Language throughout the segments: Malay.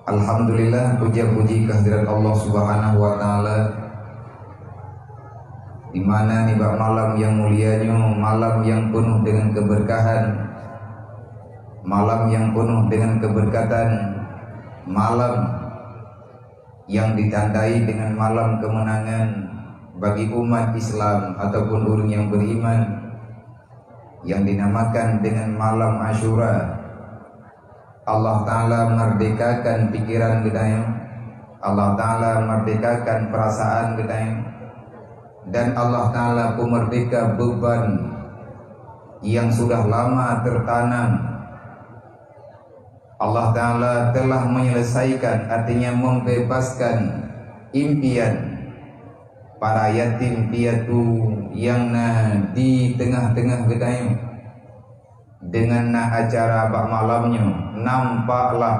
Alhamdulillah, puja-puji kehadirat Allah Subhanahu wa taala, di mana nih malam yang mulianya, malam yang penuh dengan keberkahan, malam yang penuh dengan keberkatan, malam yang ditandai dengan malam kemenangan bagi umat Islam ataupun orang yang beriman, yang dinamakan dengan malam Asyura. Allah Ta'ala merdekakan pikiran kita, Allah Ta'ala merdekakan perasaan kita, dan Allah Ta'ala pemerdeka beban yang sudah lama tertanam. Allah Ta'ala telah menyelesaikan, artinya membebaskan impian para yatim piatu yang di tengah-tengah kita. Dengan acara bak malamnya, nampaklah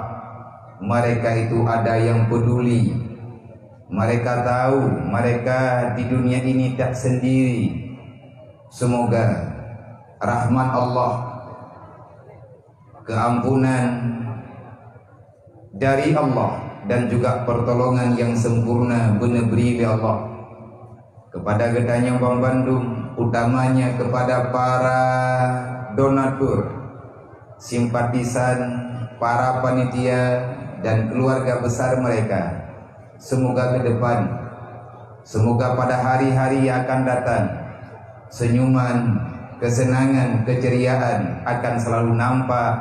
mereka itu ada yang peduli. Mereka tahu mereka di dunia ini tak sendiri. Semoga rahmat Allah, keampunan dari Allah, dan juga pertolongan yang sempurna benar-benar Allah kepada gedanya Bang Bandung, utamanya kepada para donatur, simpatisan, para panitia dan keluarga besar mereka. Semoga ke depan, semoga pada hari-hari yang akan datang, senyuman, kesenangan, keceriaan akan selalu nampak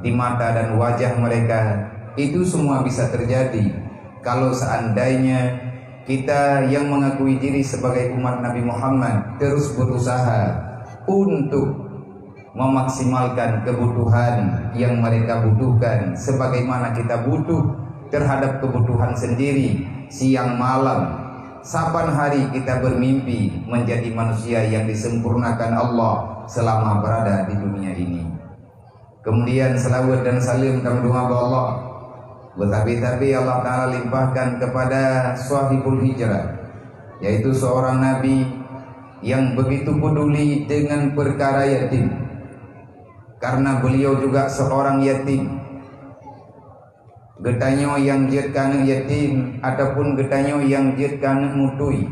di mata dan wajah mereka. Itu semua bisa terjadi kalau seandainya kita yang mengakui diri sebagai umat Nabi Muhammad terus berusaha untuk memaksimalkan kebutuhan yang mereka butuhkan, sebagaimana kita butuh terhadap kebutuhan sendiri. Siang malam, saban hari kita bermimpi menjadi manusia yang disempurnakan Allah selama berada di dunia ini. Kemudian selawat dan salim kami doa Allah bertabi-tabi Allah Ta'ala limpahkan kepada sahibul hijrah, yaitu seorang nabi yang begitu peduli dengan perkara yatim, karena beliau juga seorang yatim. Getanyo yang jid kana yatim ataupun getanyo yang jid kana mutui,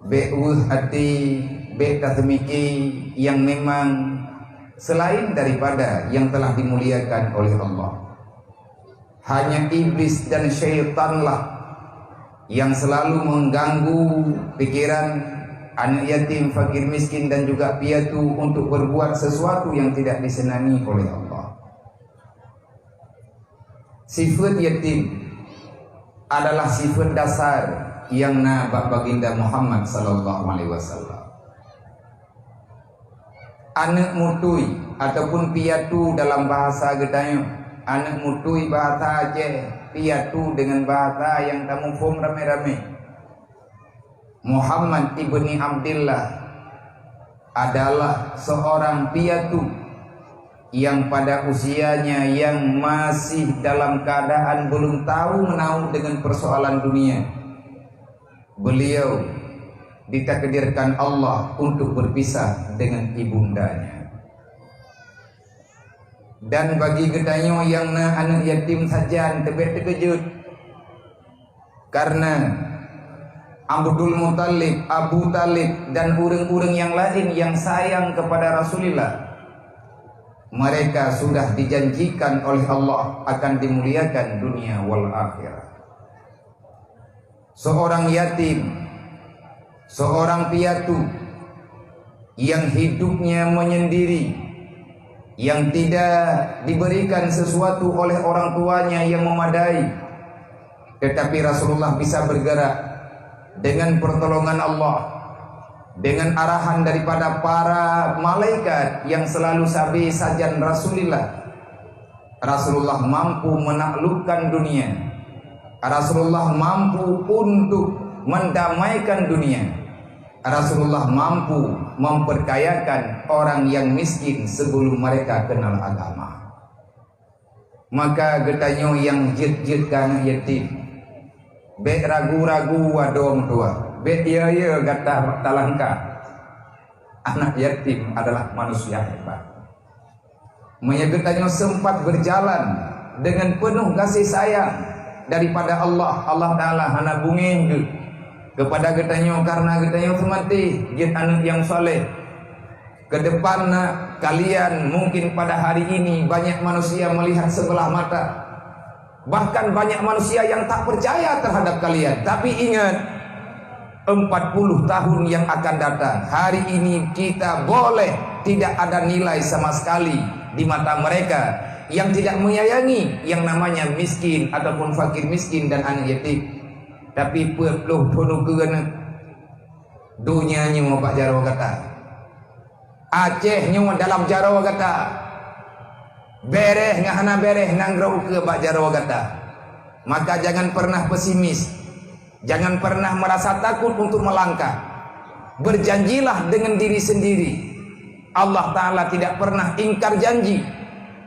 be'uz hati be'tasmiki, yang memang selain daripada yang telah dimuliakan oleh Allah. Hanya iblis dan syaitanlah yang selalu mengganggu pikiran anak yatim, fakir miskin dan juga piatu untuk berbuat sesuatu yang tidak disenangi oleh Allah. Sifat yatim adalah sifat dasar yang nabak baginda Muhammad sallallahu alaihi wasallam. Anak mutui ataupun piatu dalam bahasa gedanya, anak mutui bahasa Aceh, piatu dengan bahasa yang tamu fom rame-rame. Muhammad ibni Abdillah adalah seorang piatu yang pada usianya yang masih dalam keadaan belum tahu menahu dengan persoalan dunia, beliau ditakdirkan Allah untuk berpisah dengan ibundanya. Dan bagi gedanyo yang anak yatim saja tebet terkejut, karena Abdul Muttalib, Abu Talib dan orang-orang yang lain yang sayang kepada Rasulullah, mereka sudah dijanjikan oleh Allah akan dimuliakan dunia wal akhirah. Seorang yatim, seorang piatu yang hidupnya menyendiri, yang tidak diberikan sesuatu oleh orang tuanya yang memadai, tetapi Rasulullah bisa bergerak dengan pertolongan Allah, dengan arahan daripada para malaikat yang selalu sabi sajan Rasulullah. Rasulullah mampu menaklukkan dunia, Rasulullah mampu untuk mendamaikan dunia, Rasulullah mampu memperkayakan orang yang miskin sebelum mereka kenal agama. Maka getanyo yang jid-jid kana yatim, bet ragu-ragu wadom tua, bet iya gata talangka. Anak yatim adalah manusia hebat. Menyegetannya sempat berjalan dengan penuh kasih sayang daripada Allah Ta'ala hana bungin kepada getanyo karena getanyo semati get anak yang soleh. Ke depan kalian mungkin pada hari ini banyak manusia melihat sebelah mata. Bahkan banyak manusia yang tak percaya terhadap kalian. Tapi ingat, 40 tahun yang akan datang, hari ini kita boleh tidak ada nilai sama sekali di mata mereka yang tidak menyayangi yang namanya miskin ataupun fakir miskin dan anak yatim. Tapi perlu tunu kena dunia nyu Pak Jarwo kata. Aceh nyu dalam Jarwo kata. Bereh ngahana bereh nangrau ke Pak Jarwo kata. Maka jangan pernah pesimis. Jangan pernah merasa takut untuk melangkah. Berjanjilah dengan diri sendiri. Allah Ta'ala tidak pernah ingkar janji.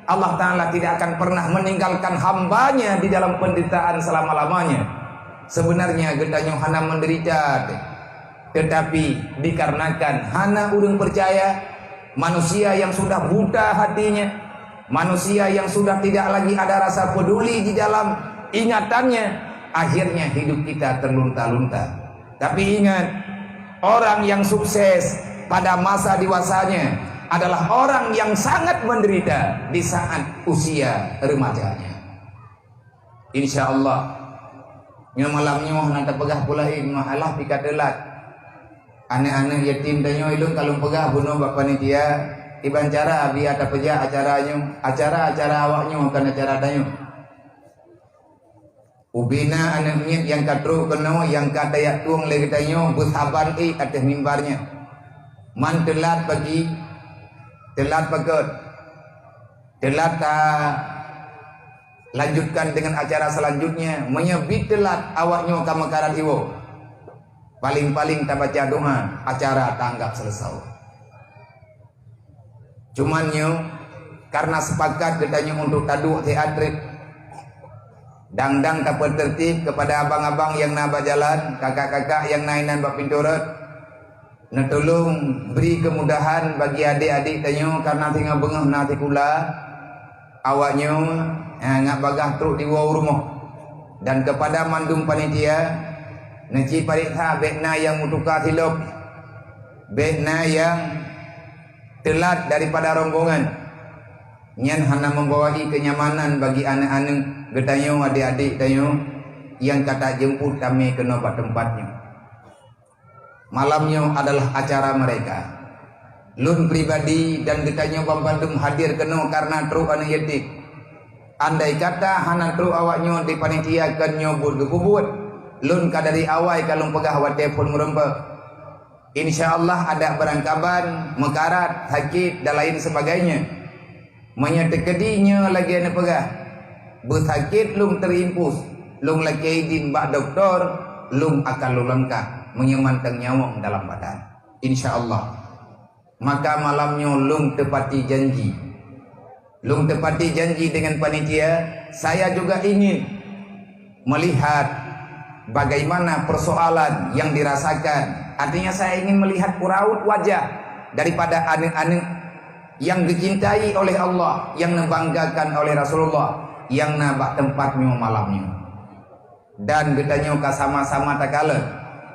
Allah Ta'ala tidak akan pernah meninggalkan hambanya di dalam penderitaan selama-lamanya. Sebenarnya getanyo hana menderita, tetapi dikarenakan hana urang percaya, manusia yang sudah buta hatinya, manusia yang sudah tidak lagi ada rasa peduli di dalam ingatannya, akhirnya hidup kita terlunta-lunta. Tapi ingat, orang yang sukses pada masa dewasanya adalah orang yang sangat menderita di saat usia remajanya. Insya Allah nyo malamnya nanti pegah pulain mahalah pika delat anak-anak yatim danyo ilung kalau pegah bunuh bak panitia iban cara abi ada peja acara awaknya akan acara danyo ubina anak miet yang katru keno yang kata yak tuang lagi danyo bushaban atas mimbarnya man telat pagi telat paket telat lanjutkan dengan acara selanjutnya menyebut telat awaknya ke makaran iwo paling-paling tak baca doa acara tanggap selesai. Cuman karena sepakat katanya untuk tadu teatrik dangdang tak tertib kepada abang-abang yang naba jalan, kakak-kakak yang nainan bak pinturut netulung beri kemudahan bagi adik-adik tanyo karena tinggal bengah nanti kula awaknya ngak bagah truk di rumah. Dan kepada mandum panitia neci parikha bekna yang mutuka hilop, bekna yang telat daripada rombongan nyan hana membawai kenyamanan bagi anak-anak getanyo adik-adik tanyo yang kata jemput kami ke tempatnya. Malamnya adalah acara mereka. Lun pribadi dan getanyo Bandung hadir keno karena truk anak yatim. Andai kata hana tru awaknya di panitia kan nyobur ke kubur lun kadari awai kalau pegah wat telefon merempek insyaallah ada berangkaban mekarat sakit dan lain sebagainya menyetekedinya lagi anak pegah bersakit lung terimpus lung lagi izin bak doktor lung akan lu lengkap menyemantang nyawang dalam badan insyaallah. Maka malamnya lung tepati janji. Lung tepati janji dengan panitia, saya juga ingin melihat bagaimana persoalan yang dirasakan. Artinya saya ingin melihat raut wajah daripada anak-anak yang dicintai oleh Allah, yang membanggakan oleh Rasulullah, yang nabak tempatnya malamnya. Dan getanya sama-sama tak kalah,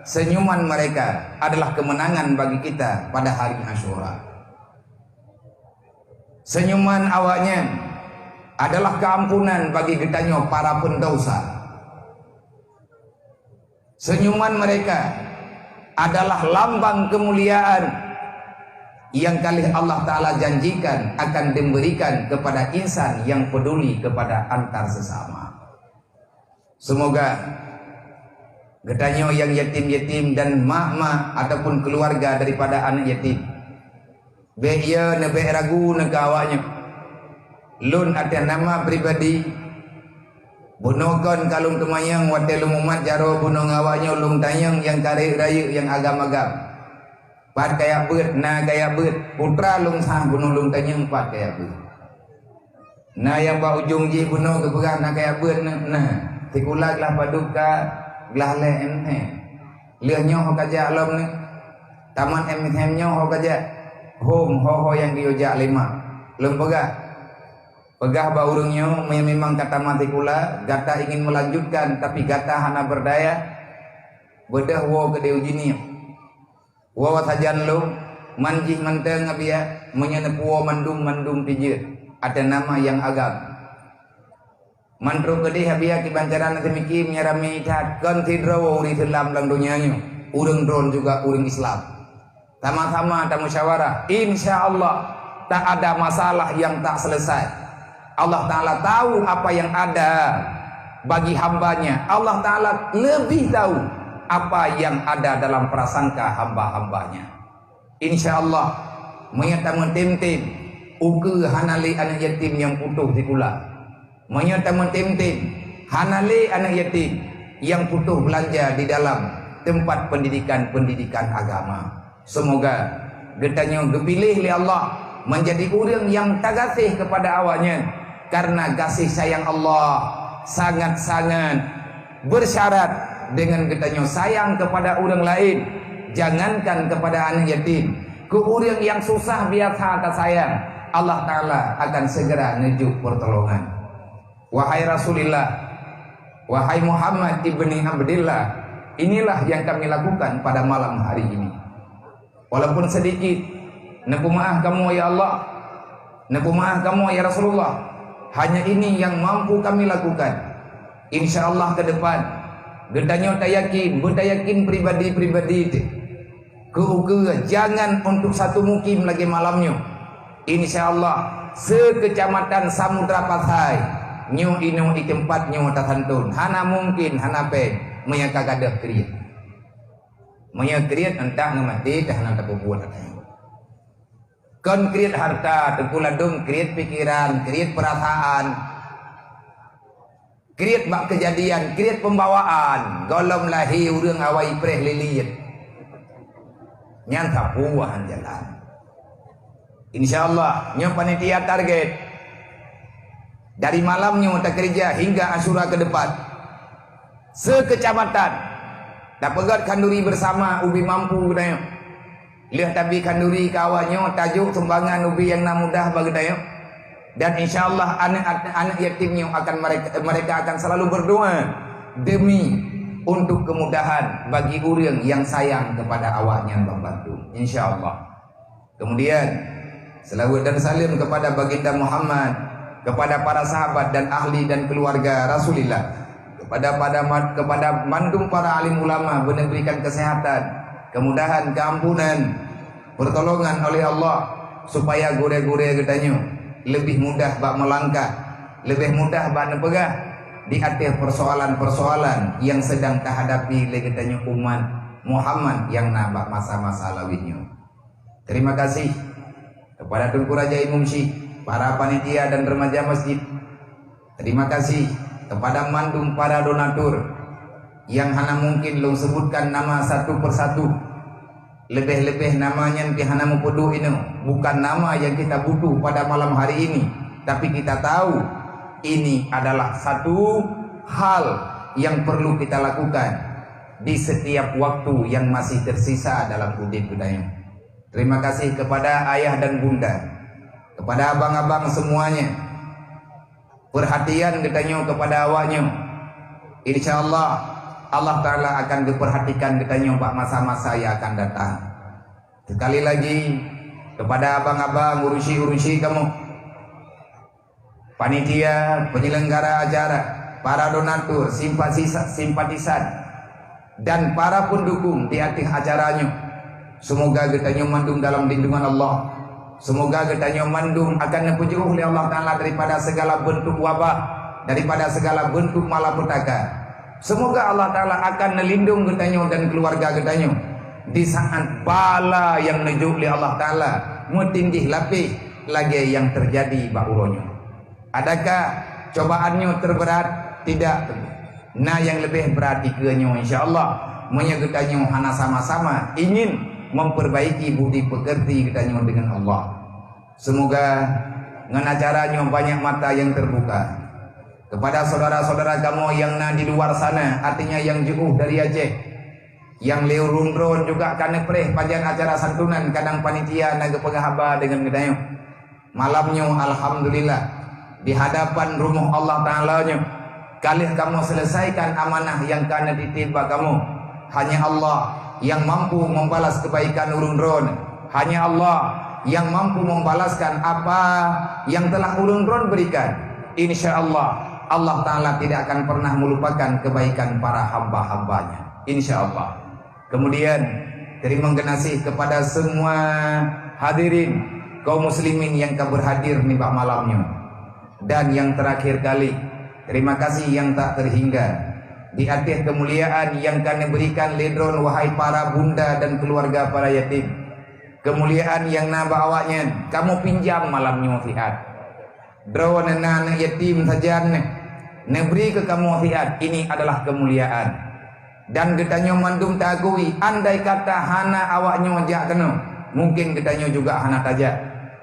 senyuman mereka adalah kemenangan bagi kita pada hari Asyura. Senyuman awaknya adalah keampunan bagi getanyo para pendosa. Senyuman mereka adalah lambang kemuliaan yang kali Allah Ta'ala janjikan akan diberikan kepada insan yang peduli kepada antar sesama. Semoga getanyo yang yatim-yatim dan mak-mak ataupun keluarga daripada anak yatim Beya nebe ragu negawanya. Lun ada nama pribadi. Bunokon kalung temayang watel umat jaro bunong awaknya lung tayang yang kare raya yang agam-agam. Pat kaya beut na kaya beut putra lung sah bunong lung tayang pat kaya beut. Na yang ba ujung ji bunong kepegah na kaya beut nah tikulag lah paduka glah le emhe. Liahnya ho kaja lom ni. Taman emhemnya ho kaja. Hom ho yang diojak lima lembega Pegah baurungnya memang kata mati kula, gata ingin melanjutkan tapi gata hana berdaya. Bedah wo ke deu jini. Wo sajan lo manjih menteng abia menyenep wo mandum tije. Ada nama yang agam. Mantro kedih abia ki bancaran temiki menyarami tat konsidro wo uri selam lang dunianya. Urang drone juga urang Islam. Sama-sama ada musyawarah. Insyaallah tak ada masalah yang tak selesai. Allah Ta'ala tahu apa yang ada bagi hambanya. Allah Ta'ala lebih tahu apa yang ada dalam prasangka hamba-hambanya. Insyaallah menyata mentim-tim uke hanali anak yatim yang putus di kula. Menyata mentim-tim hanali anak yatim yang putus belanja di dalam tempat pendidikan agama. Semoga getanya dipilih oleh Allah menjadi orang yang tagasih kepada awaknya, karena kasih sayang Allah sangat-sangat bersyarat dengan getanya sayang kepada orang lain. Jangankan kepada anak yatim, ke orang yang susah biasa tak sayang, Allah Ta'ala akan segera nujuk pertolongan. Wahai Rasulullah, wahai Muhammad ibni Abdillah, inilah yang kami lakukan pada malam hari ini. Walaupun sedikit, nepu maaf kamu ya Allah, nepu maaf kamu ya Rasulullah. Hanya ini yang mampu kami lakukan. InsyaAllah ke depan, gedanya tak yakin, berdayakin pribadi-pribadi itu. Jangan untuk satu mukim lagi malamnya. InsyaAllah sekecamatan Samudra Pasai, nyu inu di tempat nyu tatantun. Hana mungkin, hana pen, menyakagadah kriya. Menyakriat entah ngamati dah nak buat kon kriat harta tekuladung kriat pikiran kriat perasaan kriat bak kejadian kriat pembawaan golom lahi urang awai preh liliet nyan sapuahan jalan. Insyaallah nyo panitia target dari malamnya tak kerja hingga Asyura ke depan sekecamatan tak pegat kanduri bersama ubi mampu gedaya. Lihat tabi kanduri kawannya tajuk sumbangan ubi yang mudah bagi daya. Dan insyaallah anak yatimnya akan mereka akan selalu berdoa demi untuk kemudahan bagi orang yang sayang kepada awaknya membantu. Insyaallah. Kemudian selawat dan salim kepada baginda Muhammad, kepada para sahabat dan ahli dan keluarga Rasulullah, kepada mandum para alim ulama, berikan kesehatan, kemudahan, keampunan, pertolongan oleh Allah supaya gure-gure getanya lebih mudah bak melangkah, lebih mudah bak nepegah di atas persoalan-persoalan yang sedang terhadapi getanya umat Muhammad yang nabak masa-masa lawitnya. Terima kasih kepada Tunku Raja Imam Syekh, para panitia dan remaja masjid. Terima kasih kepada mandum para donatur yang hana mungkin lo sebutkan nama satu persatu. Lebih-lebih namanya yang hana mempudu ini bukan nama yang kita butuh pada malam hari ini, tapi kita tahu ini adalah satu hal yang perlu kita lakukan di setiap waktu yang masih tersisa dalam hidup kita. Terima kasih kepada ayah dan bunda, kepada abang-abang semuanya. Perhatian ditanya kepada awaknya. InsyaAllah Allah Ta'ala akan diperhatikan ditanya pak masa-masa yang akan datang. Sekali lagi kepada abang-abang urusi kamu, panitia, penyelenggara acara, para donatur, simpatisan dan para pendukung di atas acaranya. Semoga ditanya mandung dalam lindungan Allah. Semoga getanya mandum akan dipujuh oleh Allah Ta'ala daripada segala bentuk wabah, daripada segala bentuk malapetaka. Semoga Allah Ta'ala akan melindung getanya dan keluarga getanya di saat bala yang nejuk oleh Allah Ta'ala metindih lapih lagi yang terjadi bauronya. Adakah cobaannya terberat? Tidak. Nah yang lebih berat ikanya insyaAllah menyegetanya hana sama-sama ingin memperbaiki budi pekerti kitanya dengan Allah. Semoga dengan acaranya banyak mata yang terbuka. Kepada saudara-saudara kamu yang di luar sana, artinya yang jauh dari Aceh, yang leu rundron juga karena preh panjang acara santunan kadang panitia naga pengahaba dengan gedanya. Malamnya alhamdulillah di hadapan rumah Allah Ta'ala-nya. Kali kamu selesaikan amanah yang kana ditiba kamu. Hanya Allah yang mampu membalas kebaikan urun ron. Hanya Allah yang mampu membalaskan apa yang telah urun ron berikan. Insya Allah Allah Ta'ala tidak akan pernah melupakan kebaikan para hamba-hambanya. Insya Allah. Kemudian terima kasih kepada semua hadirin kaum muslimin yang berhadir nih Pak malamnya. Dan yang terakhir kali, terima kasih yang tak terhingga di atas kemuliaan yang kami berikan ledron wahai para bunda dan keluarga para yatim. Kemuliaan yang naba awaknya kamu pinjam malamnya fiat. Drone anak yatim saja beri ke kamu fiat. Ini adalah kemuliaan. Dan getanya mandum takui andai kata hana awaknya jak kena, mungkin getanya juga hana tajak.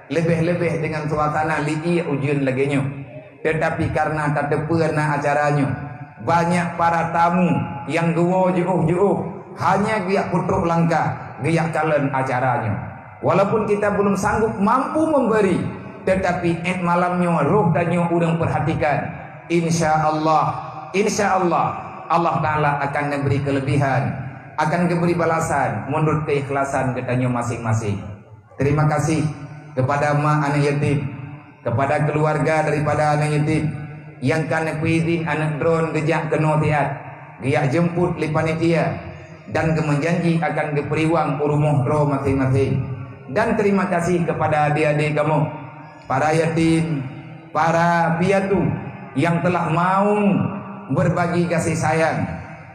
Lebih-lebih dengan suasana li'i ujian laginya. Tetapi karena tak terpena acaranya, banyak para tamu yang jauh-jauh hanya giak putruk langkah, giak kalen acaranya. Walaupun kita belum sanggup mampu memberi, tetapi malamnya roh dannya udang perhatikan. Insya Allah Allah Ta'ala akan memberi kelebihan, akan memberi balasan menurut keikhlasan getanya masing-masing. Terima kasih kepada mak anak yatim, kepada keluarga daripada anak yatim yang kana izin anak drone gejak kena tiat, dia jemput li panitia dan menjanji akan diberi wang urumuh roh masing-masing. Dan terima kasih kepada adik-adik kamu, para yatim, para piatu yang telah mau berbagi kasih sayang,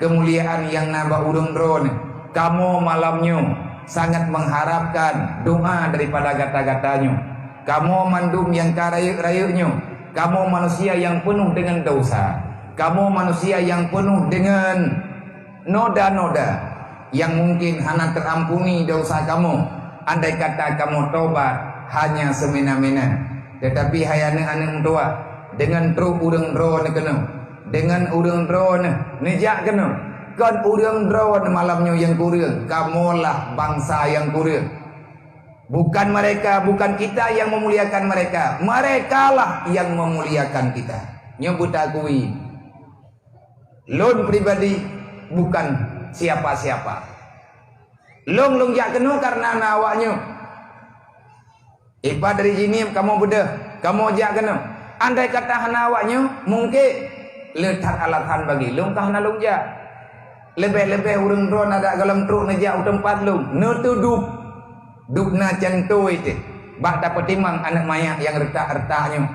kemuliaan yang nambah udung drone. Kamu malamnya sangat mengharapkan doa daripada gata-gatanya. Kamu mandum yang karayuk-rayuknya. Kamu manusia yang penuh dengan dosa. Kamu manusia yang penuh dengan noda-noda yang mungkin hanya terampuni dosa kamu andai kata kamu tobat hanya semena-mena. Tetapi hayane anak tua dengan truk udang drone kena, dengan udang drone nejak kena. Kan udang drone malamnya yang kurang, kamulah bangsa yang kurang. Bukan mereka, bukan kita yang memuliakan mereka, merekalah yang memuliakan kita. Nyebut akui lon pribadi bukan siapa-siapa. Long jak kena karena nawaknya. Ipa dari sini kamu bedah, kamu jak kena. Andai kata nawaknya mungkin letak alatan bagi long kahna long jak. Lebih-lebih urang drone ada dalam truk nejak tempat lu netudup dupna cantu itu bak dapat timang anak mayak yang retak-retaknya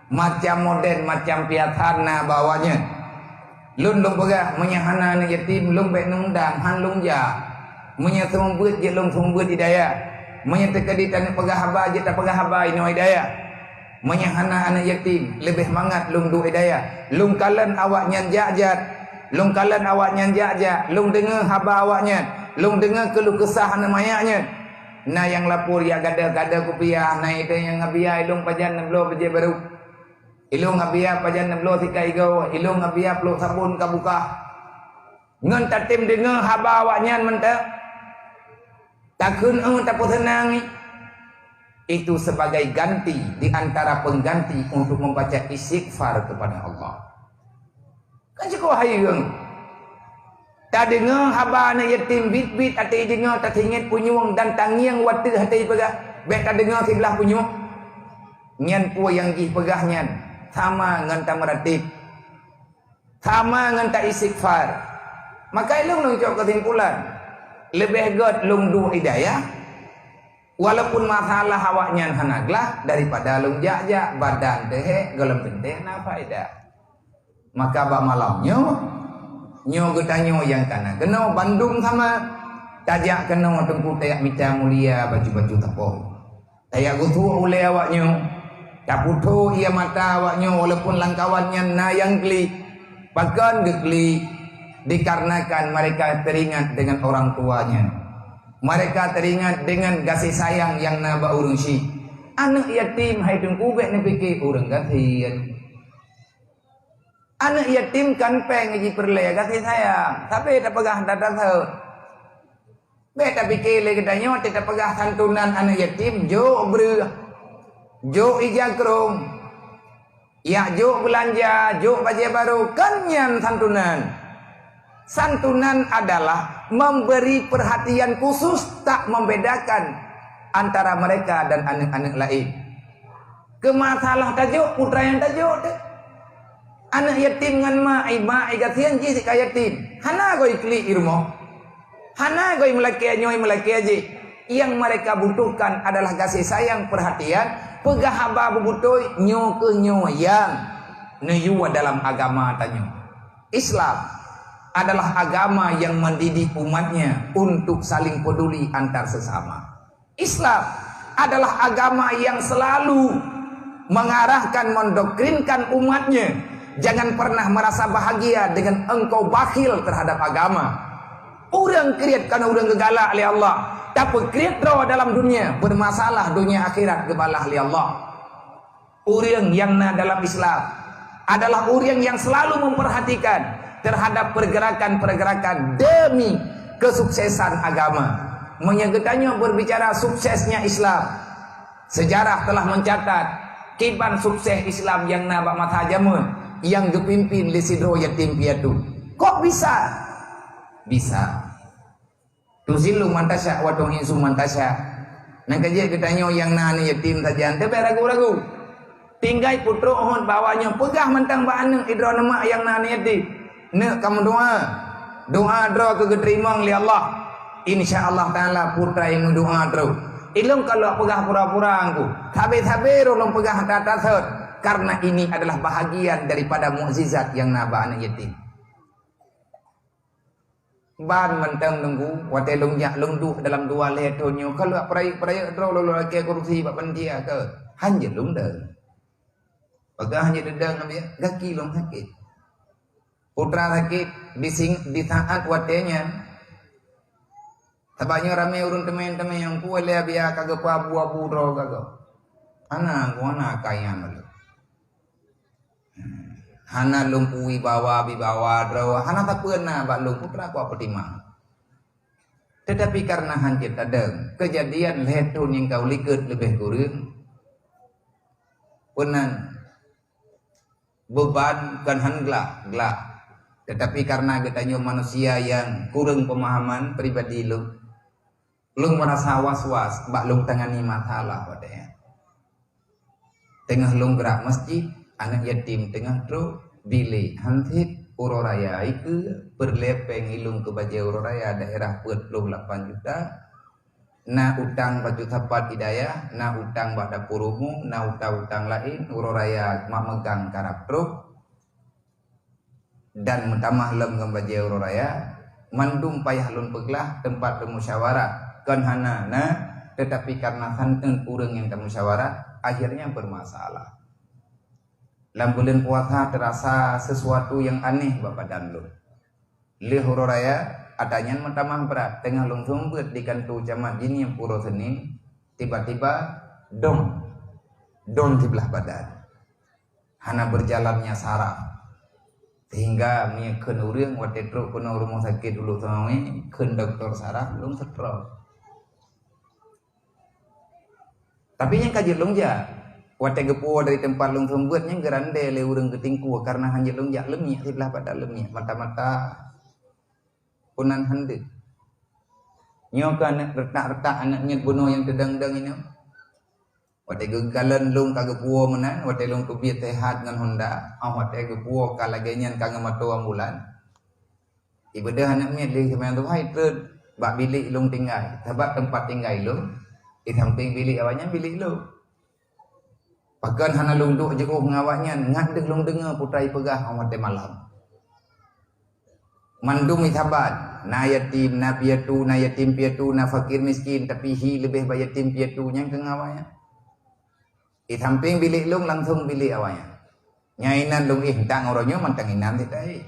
macam modern macam piathana bawanya lun pegah menyahana anak yatim lung baik nundang han lung ja menyatumbut je lung sumbut hidayah menyatakadik pegah haba je tak pegah haba ino hidayah menyahana anak yatim lebih mangat lung du hidayah lung kalan awaknya jajat lung kalan awaknya jajak, lung dengar haba awaknya, lung dengar keluh kesah anak mayaknya. Nah yang lapor ya gada-gada kupiah, nah itu yang ngabiah ilung pajan 60 beje baru. Ilung ngabiah pajan 60 tika igau, ilung ngabiah peluk sabun kabuka. Ngan tatim dengar haba awaknya mentah. Takun tak tenang. Itu sebagai ganti di antara pengganti untuk membaca istighfar kepada Allah. Kan cukup hayung. Tak dengar haba anak yatim bit-bit hati dengar tak ingat punyung dan tangiang watu hati pegah. Baik tak dengar sebelah punyung. Nyan pu yang gih pegah nyan. Sama dengan tak meratib. Sama dengan tak istighfar. Maka ilung nungcok kesimpulan. Lebih god lung du hidayah. Walaupun masalah awaknya hanaglah daripada lung jak-jak badan teh gelem penteh na faedah. Maka bak malamnya nyo getanyo yang kana kena Bandung sama tajak kena tengku tayak mita mulia baju-baju tapoh tayak gutu oleh awaknya taputo ia mata awaknya walaupun langkawannya na yang geli bahkan gegeli dikarenakan mereka teringat dengan orang tuanya, mereka teringat dengan kasih sayang yang naba urung si anak yatim hai tengku bek ne pikir urang gatian. Anak yatim kan pengen perle kasih sayang, tapi tak pegah datang tahu. Beta pikir lagi katanya tidak pegah santunan anak yatim jo ber, jo ijakrong. Ya juk belanja, juk baju baru, kenyan santunan. Santunan adalah memberi perhatian khusus, tak membedakan antara mereka dan anak-anak lain. Kemasalah tajuk, putra yang tajuk deh. Anak yatim dengan ma'i gatian ji si yatim. Hana goi kli irmo. Hana goi melaki nyoy melaki aji. Yang mereka butuhkan adalah kasih sayang, perhatian. Pegah haba bubutoy nyo ke nyo yang neyuwa dalam agama tanyo. Islam adalah agama yang mendidik umatnya untuk saling peduli antar sesama. Islam adalah agama yang selalu mengarahkan, mendoktrinkan umatnya. Jangan pernah merasa bahagia dengan engkau bakhil terhadap agama. Orang kriat karena orang gegalak oleh Allah. Tapi kriat roh dalam dunia, bermasalah dunia akhirat gebalah oleh Allah. Orang yang dalam Islam adalah orang yang selalu memperhatikan terhadap pergerakan-pergerakan demi kesuksesan agama. Menyegetannya berbicara suksesnya Islam. Sejarah telah mencatat kiban sukses Islam yang nabak mathajamun yang dipimpin lisidro yatim piatu. Kok bisa? Bisa. Tuzilu mantasya wa tu'insu mantasya. Nang kaji katanya yang nani yatim saja ante ragu-ragu. Tinggai putro ohon bawanya pegah mentang baaneng idro nama yang nani yatim. Nek kamu doa. Doa dro kegeterimang li Allah. Insyaallah taala putra yang doa dro. Ilung kalau pegah pura-pura angku. Tabe-tabe rolong pegah tatasot. Karena ini adalah bahagian daripada mukjizat yang naba anak yatim. Ban mentang nunggu wate lungjak lungdu dalam dua letonyo kalau perai dro lolo laki korupsi bak pentia ke hanya lungdeng. Pegah hanya dedang ambil gaki long sakit. Putra sakit di saat watenya. Tabanya ramai urun temen-temen yang kuat biar kagak abu-abu dro kagak. Anak gua kaya malu. Hana lumpuwi bawa bibawa drawa hana tak pernah bak lum putra ku apa timang. Tetapi karena hancur ada kejadian letun yang kau liket lebih kurang punan beban kan han gelak. Tetapi karena katanya manusia yang kurang pemahaman pribadi lum merasa was-was bak lum tangani masalah padanya. Tengah lum gerak masjid anak yatim tengah terus bilik hantit uroraya itu berlepeng ilung ke baju uroraya daerah 48 juta na utang baju tapat hidayah na utang bak dapur umum na utang lain uroraya mak megang karap truk dan mentamah lem ke baju uroraya mandum payah lun peglah tempat bermusyawarah kan hana na tetapi karena santen urang yang bermusyawarah akhirnya bermasalah. Dalam bulan puasa terasa sesuatu yang aneh bapak dan lu. Lihuro raya adanya mentamah berat tengah long sumbet di kantu camat ini yang puro Senin tiba-tiba dong di belah badan. Hana berjalannya saraf sehingga punya kenurang waktu truk kena rumah sakit dulu sama ken dokter saraf belum stroke. Tapi yang kaji longja wate gepo dari tempat long sembutnya gerande le urang ketingku karena hanya longjak lemik sebelah pada lemik mata-mata punan hande nyoka anak retak-retak anaknya bunuh yang tedang-dang ini wate gegalan long kagepo menan wate long kebiat sehat dengan Honda wate gepo kalagenyan kang mato ambulan ibadah anaknya le sama tu hai ter bak bilik long tinggal sebab tempat tinggal long di samping bilik awaknya bilik long. Pakan hana lunduk jauh ngawaknya ngadeg long dengar putrai pegah awat malam. Mandum itabat na yatim na piatu na yatim piatu na fakir miskin tapi hi lebih bayar yatim piatu yang ngawaknya. Di samping bilik long langsung bilik awaknya. Nyainan long tang oronyo mantang inan titai.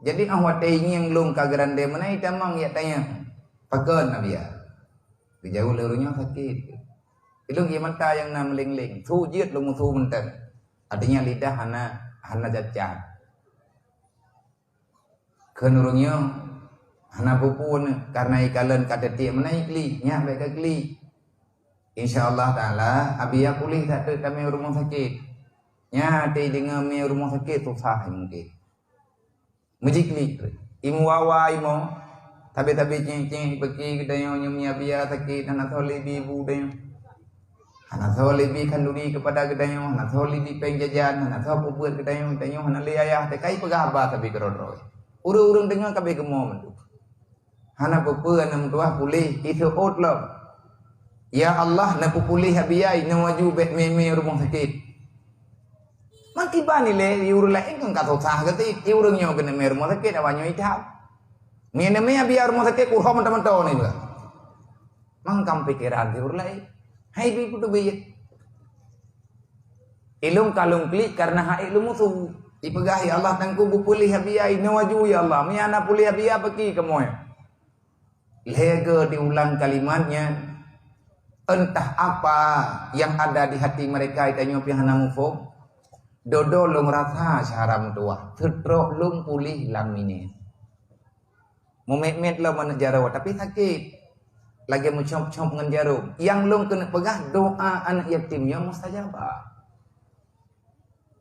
Jadi awat ini yang long kagrande mana itamang ya tanya. Pakan nabia. Dijauh lerunya sakit. Ilung gimana yang nam ling-ling, thu jiat lung thu menten. Artinya lidah hana jacat. Kenurungnya hana pupun karena ikalan kadeti mana ikli, nya baik ikli. InsyaAllah ta'ala Abia pulih tak ada kami rumah sakit. Nya ti dengan mi rumah sakit susah mungkin. Mujiklik. Imu wawa imu. Tabi-tabi cing-cing pergi kedaya nyumnya biar sakit anak solibi ibu daya. Anak solibi kanduri kepada kedaya, anak solibi pengjajan, anak solibi buat kedaya, anak li ayah tekai pegahaba tapi kerodroi. Urung-urung dengan kabe gemom tu. Anak pepe anak tua pulih itu outlook. Ya Allah nak pulih habiai nak waju bet meme rumah sakit. Maki bani le iur lain kan kata sah kata iurung nyo kena me rumah sakit awanyo itap. Mene me biar rumah sakit ku hom teman-teman ni ba. Mangkam pikiran iur lain. Hai bi putu bi. Ilung kalung klik karena ha ilmu tu ipegahi Allah tangku bu pulih habiai nak waju ya Allah. Mi ana pulih habia pergi ke moy. Lega diulang kalimatnya. Entah apa yang ada di hati mereka itanyo pihana mufo. Dodo long rasa syaram tua, terus long pulih lang mini. Mumet-met lo mana jarum, tapi sakit. Lagi mencop-cop dengan jarum. Yang long kena pegah doa anak yatimnya mustajabah.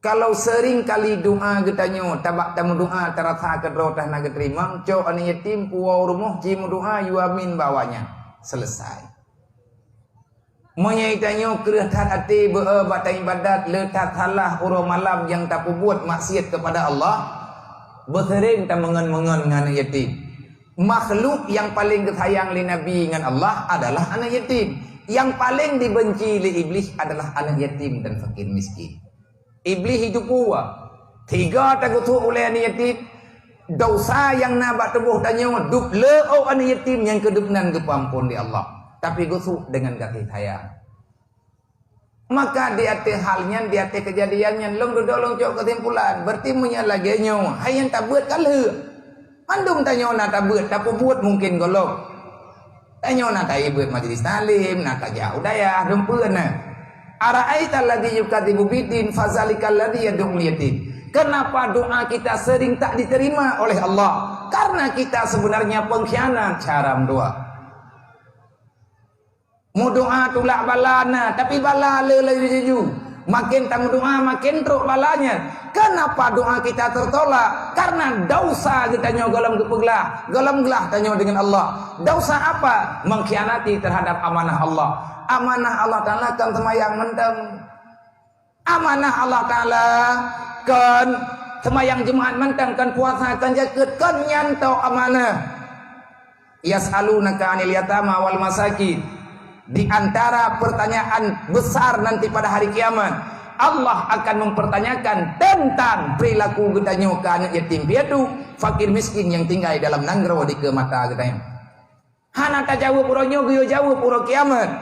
Kalau sering kali doa getanyo, tabak tamu doa terasa kedrotah nak terima, cok anak yatim puau rumah jimu doa yuamin bawanya selesai. Menyaitannya kerahatan hati berbatai ibadat letak salah urut malam yang tak buat maksiat kepada Allah bersering tak mengen-mengen dengan anak yatim. Makhluk yang paling kesayang li Nabi dengan Allah adalah anak yatim. Yang paling dibenci li iblis adalah anak yatim dan fakir miskin. Iblis itu kuat. Tiga tagutu oleh anak yatim. Dosa yang nabat tubuh tanya dup leo anak yatim yang kedupnan kepampun di Allah. Tapi gusuk dengan kasih sayang. Maka di hati halnya, di hati kejadiannya, long dodolong cok kesimpulan. Berarti punya lagi nyo, hai yang tak buat kalah. Mandung tanya nak tak buat, tak buat mungkin golok. Tanya nak tak buat majlis talim, nak tak jauh daya, dumpuan na. Ara'aita alladhi yukadibu bidin, fazalikal ladhi yad'ul yatim. Kenapa doa kita sering tak diterima oleh Allah? Karena kita sebenarnya pengkhianat cara doa. Mu doa tulak balana, tapi bala lelai jaju. Makin tamu doa, makin teruk balanya. Kenapa doa kita tertolak? Karena dosa kita tanya galam kepeglah, galam gelah tanya dengan Allah. Dosa apa? Mengkhianati terhadap amanah Allah. Amanah Allah Ta'ala kan semayang menteng. Amanah Allah Ta'ala kan semayang jemaat menteng, kan puasa, kan jaket, kan nyantau amanah. Yas'alunaka 'anil yatama wal masakin. Di antara pertanyaan besar nanti pada hari kiamat, Allah akan mempertanyakan tentang perilaku getanyo ke anak yatim piatu, fakir miskin yang tinggal dalam nanggro di ke mata getanyo. Hana tak jawab puronyo, geyo jawab puro kiamat.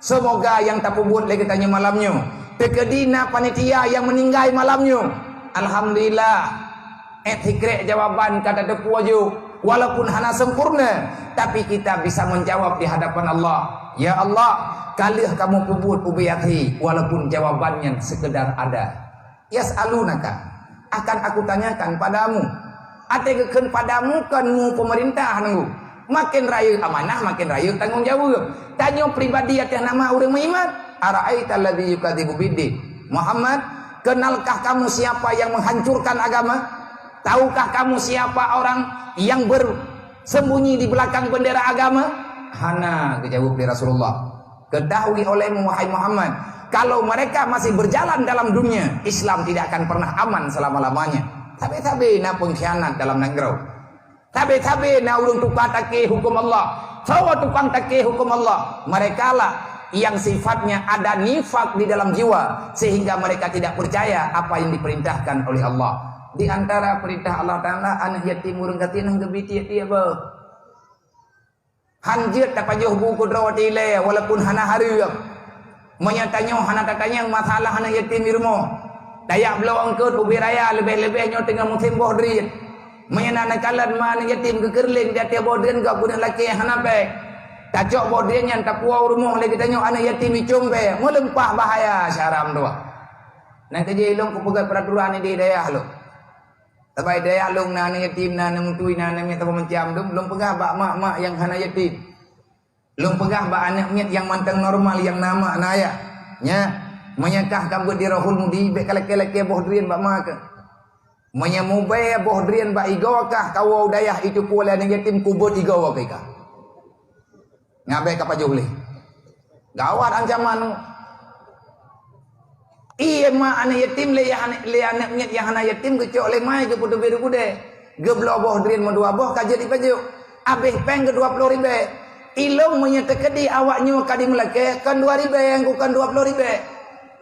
Semoga yang tak buat lagi getanyo malamnyo. Pekedina panitia yang meninggal malamnyo. Alhamdulillah. Etikre jawaban kata depu ajo. Walaupun hana sempurna, tapi kita bisa menjawab di hadapan Allah. Ya Allah, kalih kamu pebut ubiyati, walaupun jawabannya sekedar ada. Yas'alunaka, akan aku tanyakan padamu. Ategekeun padamu kan mu pemerintah nunggu. Makin raya amanah, makin raya tanggung jawab. Tanya pribadi atas nama orang beriman. Ara'aita alladhi yukadzibu biddi. Muhammad, kenalkah kamu siapa yang menghancurkan agama? Tahukah kamu siapa orang yang bersembunyi di belakang bendera agama? Hana dijawab di Rasulullah. Ketahui olehmu wahai Muhammad, kalau mereka masih berjalan dalam dunia, Islam tidak akan pernah aman selama-lamanya. Tabe-tabe na pengkhianat dalam negara. Tabe-tabe na ulun tukang take hukum Allah. Sawa tukang take hukum Allah. Mereka lah yang sifatnya ada nifak di dalam jiwa, sehingga mereka tidak percaya apa yang diperintahkan oleh Allah. Di antara perintah Allah Ta'ala, anak yatim urang katinang gebiti dia ba. Hanjir tak pajuh buku drawati le walaupun hana hariam. Menyatanya hana tatanya masalah anak yatim di rumah. Dayak belau angkut ubi raya lebih-lebihnya tengah musim bohdrin. Menyana nakalan mana yatim kekerling dia tiap bohdrin gak punya laki hana baik. Tacok bohdrinnya tak puau rumah lagi tanya anak yatim dicombe. Melempah bahaya syaram doa. Nanti dia ilung kupegat peraturan ini di daya lo. Tapi daya long na yatim na mutui na minta menciam dum belum pegah bak mak-mak yang hana yatim. Lung pegah ba anak miat yang mantang normal yang nama anaya. Nya menyakah kambut di rohul mudi be kalek-kalek boh drian ba maka. Menyamube boh drian ba igawakah kawau dayah itu pula yang yatim kubur igawa ka. Ngabe ka pajuhli. Gawat ancaman. Iya ma anak yatim le anak miat yang anak yatim kecok le mai ke putu beru kude. Geblo boh drian modua boh kajet di paju. Abeh peng ke 20 ribu. Ilong menyetekedi awaknya kadi melake kan 2 ribu yang bukan 20 ribu.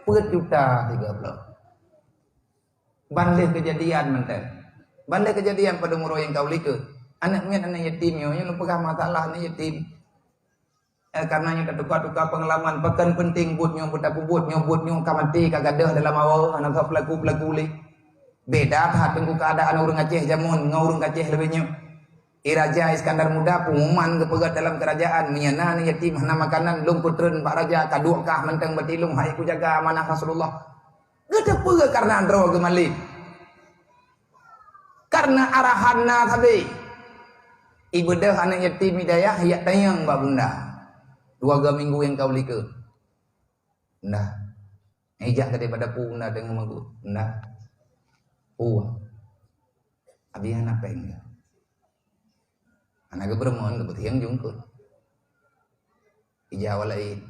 Per juta 30. Bandai kejadian menten. Bandai kejadian pada muro yang kau liku. Anaknya anak yatimnya yang pegah masalah anak yatim. Karenanya tukar-tukar pengalaman pekan penting buatnya nyobutnya kamati kagadah dalam awal anak pelaku-pelaku li. Beda hat tengku keadaan orang Aceh jamun ngurung Aceh lebihnya. Raja Iskandar Muda pengumuman kepegat dalam kerajaan menyana yatim hana makanan lung putren Pak Raja kaduakah menteng betilung hai ku jaga amanah Rasulullah. Gede pega karena andro gemali. Karena arahanna tadi. Ibadah anak yatim hidayah hayat tayang Mbak Bunda. 2 minggu yang kau lika. Nah. Ejak daripada puna dengan magu. Nah. Abi anak pengen. Anak bermon ke betiang jungkut. Ijawal lain.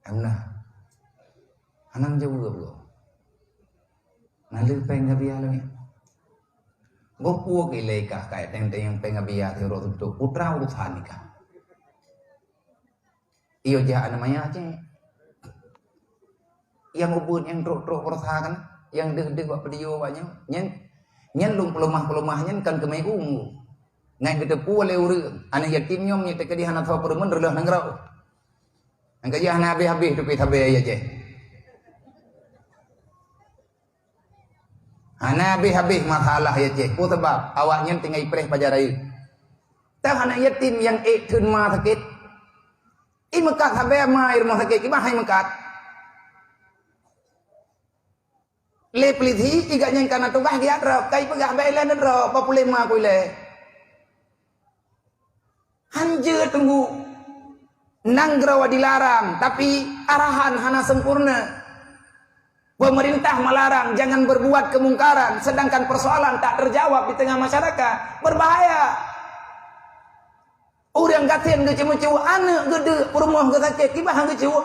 Amna. Anang jauh bro. Nalir peng biar lagi. Gopu gile kah kayak tenteng yang peng biar terus itu putra urusan nikah. Iyo jahat namanya aja. Yang ubun yang truk persakan, yang deg buat video banyak. Nyen lung pelumah-pelumahnya kan kemai ungu. Ngai kita pule urang anak yatim nyom nyete ke di hana tho permen relah nangrau. Angka jah na habis tu pita be ya je. Ana habis masalah ya je. Ku sebab awaknya tinggal ipreh pajarai. Tah anak yatim yang thun ma sakit. I mekat habe ma ir ma sakit ki ba hai mekat. Le pliti iga nyang kana tu bah dia drop kai pegah be lan drop papule ma ku le. Hanja tunggu nanggrawa dilarang tapi arahan hana sempurna. Pemerintah melarang jangan berbuat kemungkaran sedangkan persoalan tak terjawab di tengah masyarakat. Berbahaya. Orang gaten ke cemu-cemu anak gede perumah ke sakit kibah hang kecewa.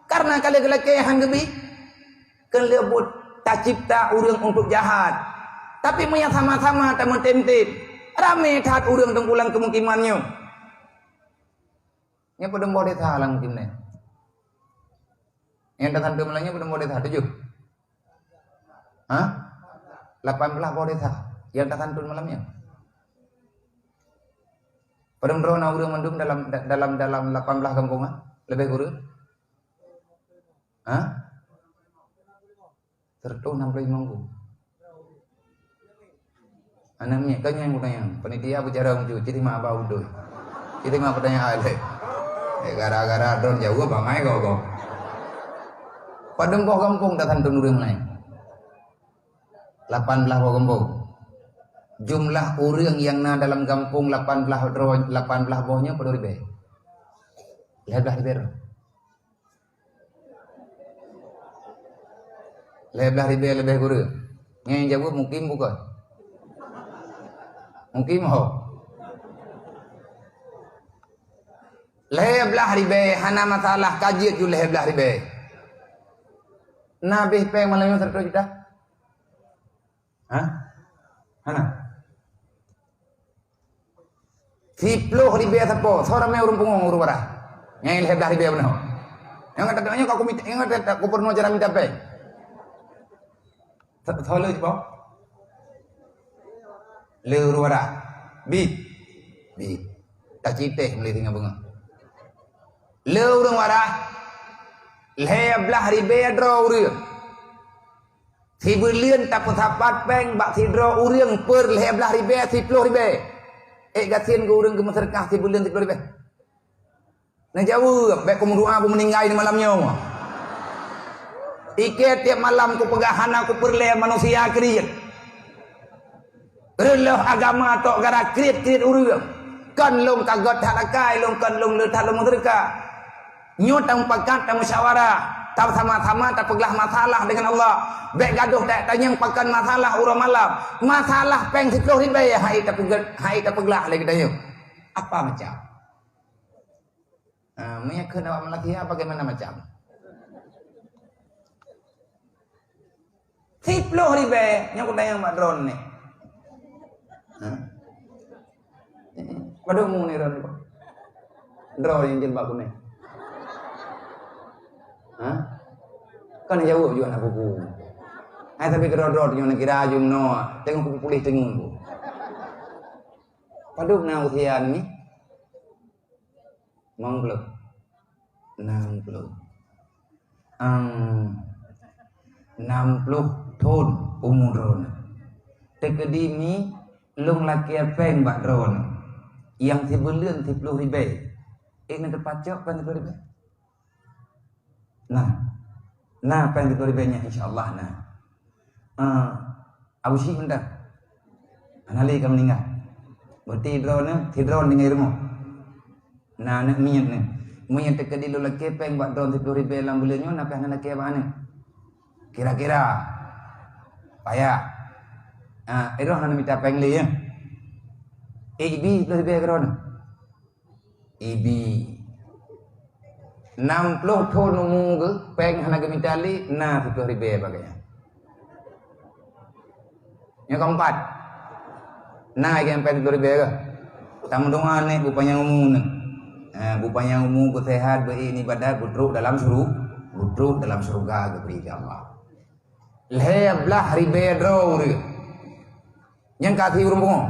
Karena kali gelakehan gebi kelebut tak cipta orang untuk jahat. Tapi menyat sama-sama tak mententip. Rame taat orang tengkulang kemukimannya. Nya pada mau detah lang timnya. Yang datang ke melanya pada mau detah 7. Hah? 18 mau detah. Yang datang ke malamnya. Pada merona urang mendum dalam 18 kampung lebih kurang. Hah? Tertu 65 minggu. Anaknya kan yang tanya, panitia bicara muncul, jadi mah bau doi. Jadi mah pertanyaan ale. Gara-gara don jauh bangai kok. Padem kok kampung datang turun urang lain. 18 kok kampung. Jumlah orang yang na dalam kampung 18 bohnya pada ribe. Lebih ribe. Lebih guru. Yang jauh mungkin bukan. Mungkin mau. Lebih ribe hana masalah kaji tu lebih ribe. Nabi peng malam terus kita. Hah? Hana. 10 ribu sapo, seorang mai urung pungong urung barah. Yang lebih ribu benar. Yang kata-katanya kau minta, yang kata aku pernah cara minta pe. Thole po. Le urung barah. Bi. Tak cite beli tinggal bunga. Le urung barah. Lebih ribu draw urung. Si berlian tak sapat peng bak si draw urung per lebih ribu 10 ribu. Gasin ke orang ke masyarakat si bulan 10 ribu. Nah jauh, baik kamu doa aku meninggal di malamnya. Iket tiap malam ku pegahan aku perle manusia kriit. Relah agama tok gara kriit orang. kan long kagot halakai long kan long letak long mereka nyot tang pakat tang musyawarah tak sama-sama tak peglah masalah dengan Allah baik gaduh tak tanya pakan masalah urang malam masalah peng 10 ribu hai tak peglah lagi tanya apa macam menyakkan awak melaki bagaimana macam 10 ribu yang aku tanya mak drone ni padahal mu ni drone yang jilbab aku ni kan jauh juga nak buku. Tapi kerod-rod yang nak kira jum no, tengok buku pulih tengok. Paduk na usian ni, 60 tahun umur drone. Tekedi ni lung laki peng bak drone. Yang tibulan 10 ribu. Nak terpacok kan 10 ribu. Nah apa yang kita insyaAllah Abu Syih hendak Anali kamu meninggal berarti drone dengan rumah nak minyak teka di lula kepeng buat drone 10 ribu dalam bulannya nak nak kira mana kira-kira payah itu nak minta pengli ya EB 10 ribu drone EB 60 tahun umur peng hana gemitali 10 ribu bagainya. Yang keempat, yang peng 10 ribu ke? Tamu doa ni bupanya umur ni. Bupanya umur bersehat berini ibadat budruk dalam surga keberi Allah. Leblah ribu draw ni. Yang kasih urung bungo.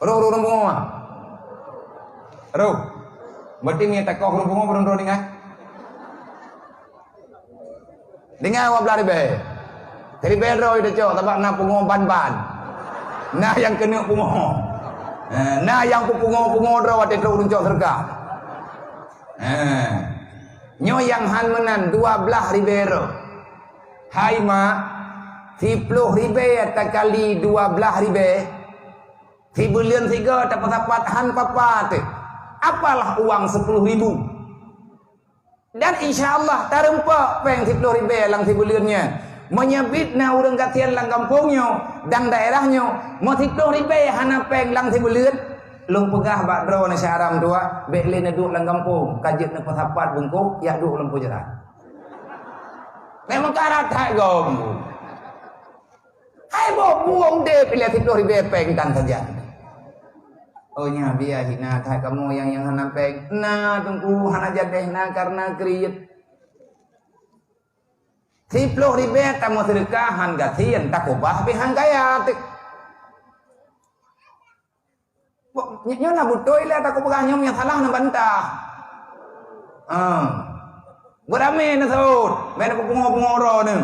Urung bungo. Roh. Berarti ni tak kau hurung berundung dengan awak belah ribe. Dari bedro itu cok, tapi nak pungo ban-ban. Nah yang kena pungo. Nah yang pungo draw ada draw cok serga. Nyo yang han menan 12 ribu. Hai mak, 10 ribu tak kali 12 ribu. 3 bulan 3 tak dapat han papa tu. Apalah uang 10 ribu dan insyaAllah terempak peng 10 ribu lang sebulannya menyebit na orang katian lang kampungnya dan daerahnya mau 10 ribu hana peng lang sebulan long pegah bak draw na syaram dua bekle na duk lang kampung kajit na pasapat bengkok ya duk lampu jerat memang karat hai gom hai bo buang de pilih 10 ribu peng dan saja. Oh nya biar hina tak kamu yang hana peng tunggu hana jadeh karena kriit 10 ribu kamu sedekahan gatian tak ubah bihan kaya nyo na butoy lah tak ubah nyom yang salah na bantah berame na saud main pungo-pungoro ni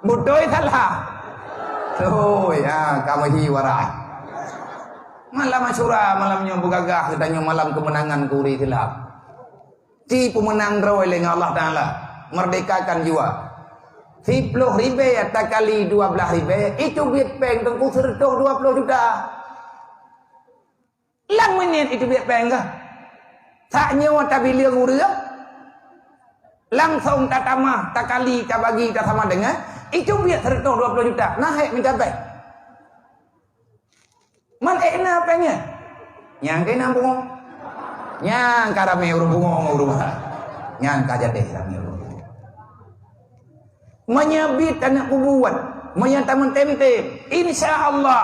butoy salah tuh ya kamu hiwara malam Asyura, malamnya bergagah katanya malam kemenangan kuri khilaf. Si pemenang draw oleh Allah Ta'ala merdekakan jiwa. 10 ribu tak kali 12 ribu itu biat peng tengku sertuh 20 juta. Lang menit itu biat peng kah? Tak nyawa tak bila ngurang. Langsung tak tamah, tak kali, tak bagi, tak sama dengan itu biat sertuh 20 juta. Naik mencapai. Man ekna apanya? Yang kena bungo. Yang karame urung bungo urung. Yang kajade rame urung. Menyabit anak kubuat, menyataman temtem. Insyaallah.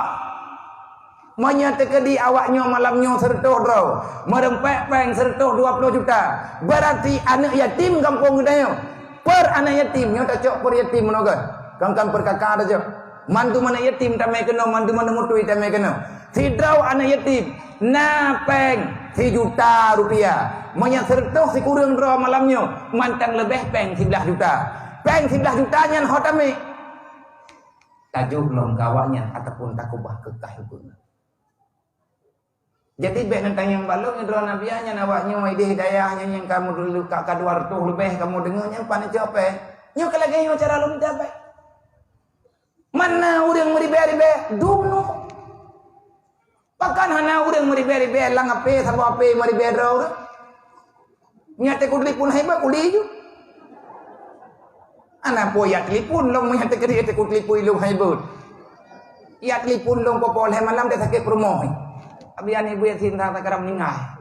Menyatakedi awaknya malamnya sertuh draw. Merempek peng sertuh 20 juta. Berarti anak yatim kampung gedayo. Per anak yatimnya tak cok per yatim menoga. Kangkan per kakak ada cok. Mantu mana yatim tak mai kena, mantu mana mutui tak mai kena. Sidraw anak yatim napeng 3 juta rupiah menyasertuh si kurang draw malamnya mantang lebih peng 11 juta peng 11 jutanya hotame tajuk long kawanya ataupun takubah kekah hukum jadi baik nentang yang balong draw nabianya nawaknya ide hidayahnya yang kamu dulu kakak 200 lebih kamu dengar yang panen cope nyo kalagi cara lu minta baik mana orang meribe-ribe dumno Pakan hana urang meribe-ribe lang ape sabo ape meribe ro. Nyate ku telefon hebat uli ju. Ana po ya telefon long nyate keri te ku telefon long hebat. Ya telefon long popol he malam dah sakit rumah. Abian ibu ya cinta tak karam ningai.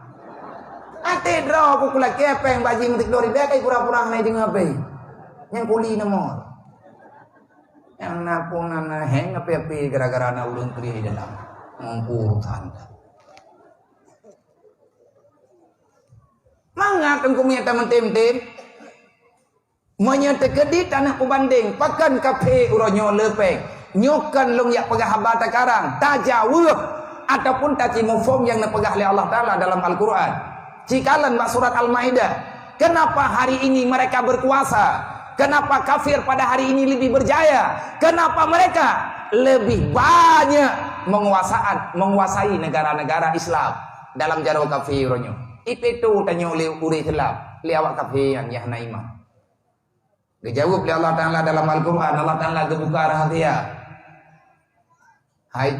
Ate dro ku kula kepeng baji mutik dori be kai pura-pura nai jeung ape. Yang kuli nomor. Yang napung nana heng ape-ape gara-gara na ulun keri dalam. Urusan. Mangga kan kumia taman tem-tem. Menyata kedit tanah kubanding. Pakan kafe uronyo lepeng. Nyokan long yak pegah habata karang. Tajawuh. Ataupun taci mufom yang nepegah oleh Allah Ta'ala dalam Al-Quran. Cikalan bak surat Al-Ma'idah. Kenapa hari ini mereka berkuasa? Kenapa kafir pada hari ini lebih berjaya? Kenapa mereka lebih banyak menguasai negara-negara Islam dalam jaro kafironyo? Itu tanyo uri Islam, liawak kafiran ya naimah. Dijawab oleh Allah Ta'ala dalam Al-Quran. Allah Ta'ala gebuka rahasia. Hai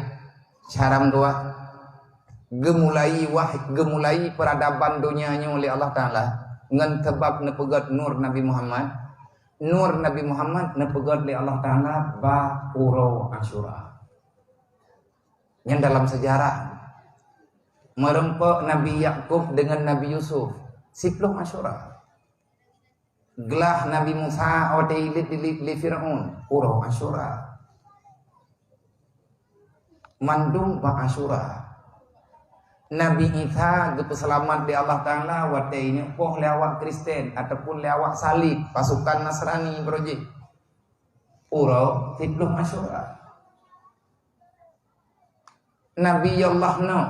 caram tua gemulai peradaban dunianya oleh Allah Ta'ala ngan sebab nepegat nur Nabi Muhammad. Nur Nabi Muhammad nepegat oleh Allah Ta'ala ba uro Asyura. Yang dalam sejarah merempek Nabi Yakub dengan Nabi Yusuf 10 Asyura. Gelah Nabi Musa odailit li Fir'aun uro Asyura. Mandung ba Asyura. Nabi Isa selamat di Allah Ta'ala watainya poh lewat Kristen ataupun lewat salib pasukan Nasrani projek uro 10 Asyura. Nabi Allah no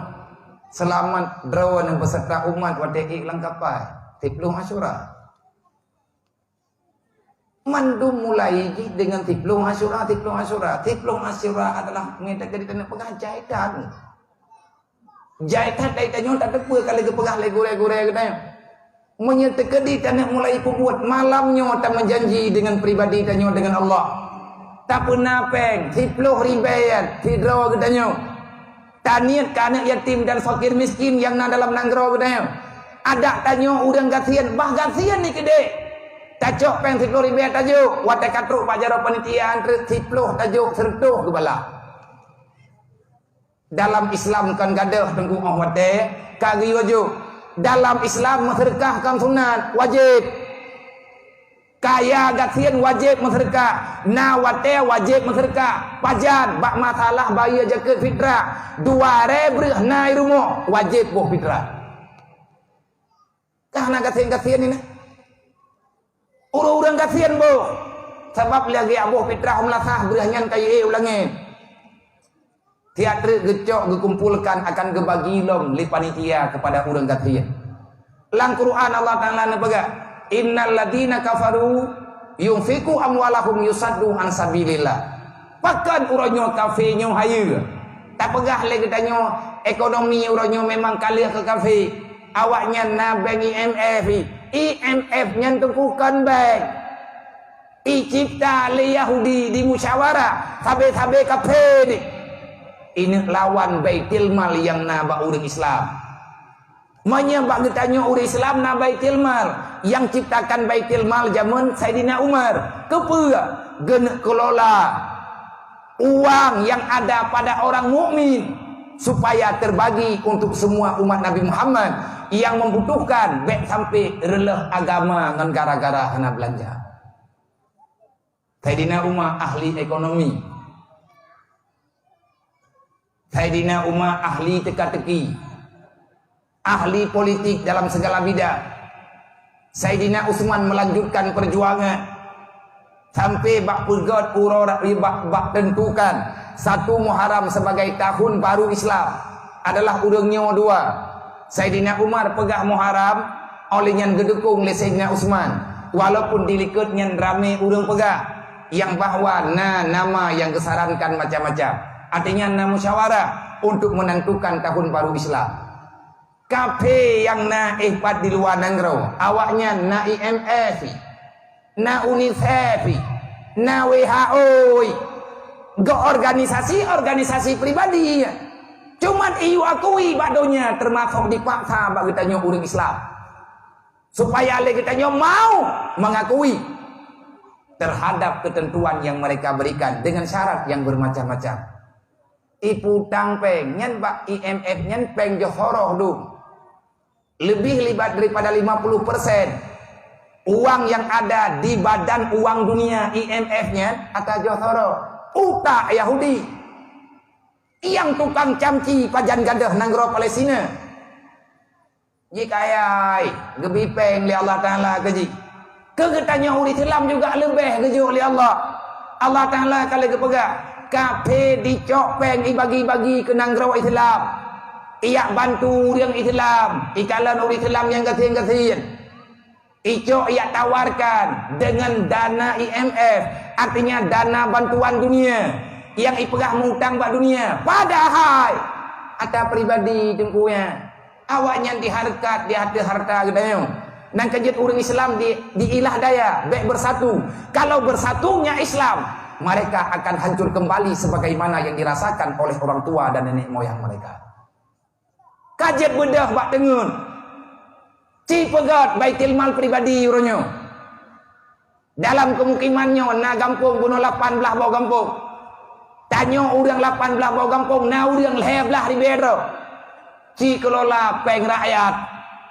selamat drawan yang beserta umat watai lengkapai 10 Asyura. Mandum mulai dengan 10 Asyura. 10 Asyura adalah mengatakan di tanah pengajaran. Jahitan daitanyo tak tepa kali ke pegah legure-gure katanya. Menyatakan di tanah mulai pembuat malamnya tak menjanji dengan pribadi tanyo dengan Allah. Tak pernah peng 10 ribayan tidro katanya. Taniat ke anak yatim dan fakir miskin yang dalam nanggro katanya. Ada tanyo urang gasian, bah gasian ni kede. Tacok peng 10 ribayan tajuk, watai katruk pajaro panitia antara 10 tajuk sertuh ke bala. Dalam Islam kan gadah tengku wate kagi wajib. Dalam Islam sedekah kan sunat wajib. Kaya gasian wajib sedekah. Na wate wajib sedekah. Pajan bak masalah bayar zakat fitrah 2,000 nai rumah wajib boh fitrah. Karena gasian ini. Urang gasian boh. Sebab lagi aboh fitrah umlasah berahnya kaya ulangin. Teater gecok dikumpulkan akan gebagi lom li panitia kepada urang gatian. Lang Quran Allah Ta'ala nebaga, innal ladina kafaru yunfiku amwalahum yusaddu an sabilillah. Pakan uranyo kafe nyo hayu. Tak pegah le getanyo ekonomi uranyo memang kalia ke kafe. Awaknya na bank IMF nyentukukan bank. I cipta le Yahudi di musyawarah sabe-sabe kafe ni. Ini lawan baitil mal yang naba urang Islam. Menyebab ditanya urang Islam na baitil mal yang ciptakan baitil mal zaman Sayyidina Umar. Kepua genek kelola uang yang ada pada orang mukmin supaya terbagi untuk semua umat Nabi Muhammad yang membutuhkan baik sampai releh agama ngan gara-gara hana belanja. Sayyidina Umar ahli ekonomi. Sayyidina Umar ahli teka-teki, ahli politik dalam segala bidang. Sayyidina Utsman melanjutkan perjuangan sampai bak pegat bak tentukan 1 Muharram sebagai tahun baru Islam adalah urangnya 2. Sayyidina Umar pegah Muharram olehnya gedukung oleh Sayyidina Utsman walaupun dilikutnya rame urang pegah yang bahwa nama yang kesarankan macam-macam. Artinya na musyawarah untuk menentukan tahun baru Islam. Kafe yang na ihpat di luar negara, awaknya na IMF, na UNICEF, na WHO, organisasi pribadi. Cuman iu akui badonya termasuk dipaksa bagi kita orang Islam. Supaya kita mau mengakui terhadap ketentuan yang mereka berikan dengan syarat yang bermacam-macam. Ipu tang peng nyen bak IMF nyen peng johoroh dum. Lebih libat daripada 50% uang yang ada di badan uang dunia IMF-nya atau johoroh uta Yahudi yang tukang camci pajan gadah nanggro Palestina. Jika ayai gebipeng li Allah Ta'ala keji kegetanya uri Islam juga lebih keju li Allah Ta'ala kalau kepegak kafe dicok peng ibagi-bagi ke nanggro Islam ia bantu yang Islam ikalan uri Islam yang kasin-kasin icok ia tawarkan dengan dana IMF artinya dana bantuan dunia yang ipegah mengutang bak dunia padahal ada pribadi dengkunya awaknya diharkat di hati harta gedanya dan kejut orang Islam di ilah daya baik bersatu kalau bersatunya Islam mereka akan hancur kembali sebagaimana yang dirasakan oleh orang tua dan nenek moyang mereka kajet bedah bak dengun ci pegat baitil mal pribadi uronyo dalam kemukimannya na gampung bunuh 18 bau gampung tanya orang 18 bau gampung na orang leblah di bedro ci kelola peng rakyat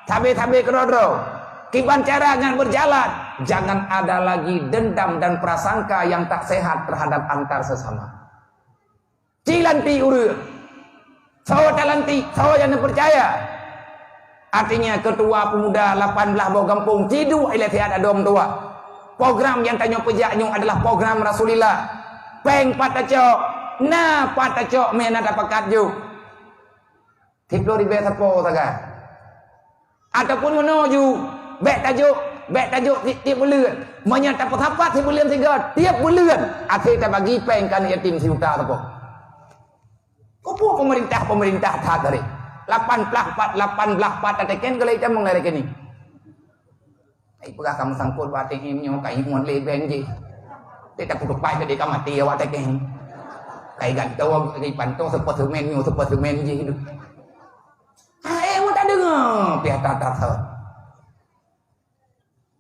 tabe-tabe kerodro kiban cara dengan berjalan jangan ada lagi dendam dan prasangka yang tak sehat terhadap antar sesama cilanti urut sawa talanti sawa yang percaya artinya ketua pemuda 18 bau gampung cidu ila tiada dom tua program yang tanya pejaknya adalah program Rasulullah peng patacok na patacok mena dapat ju tiplo di betapo taga ataupun menuju bek tajuk tiap bulan menyata apa tiap bulan tiap bulan akhirnya bagi peng kan yatim siuta tapo kupu pemerintah tak dari 18 ateken kalau kita mengenai ini ipakah kamu sangkut batik ini kai mon lebeng je kita pukul pai ke kamu mati awak teken kai gantau kai pantau semen je hidup mau tak dengar pihak tak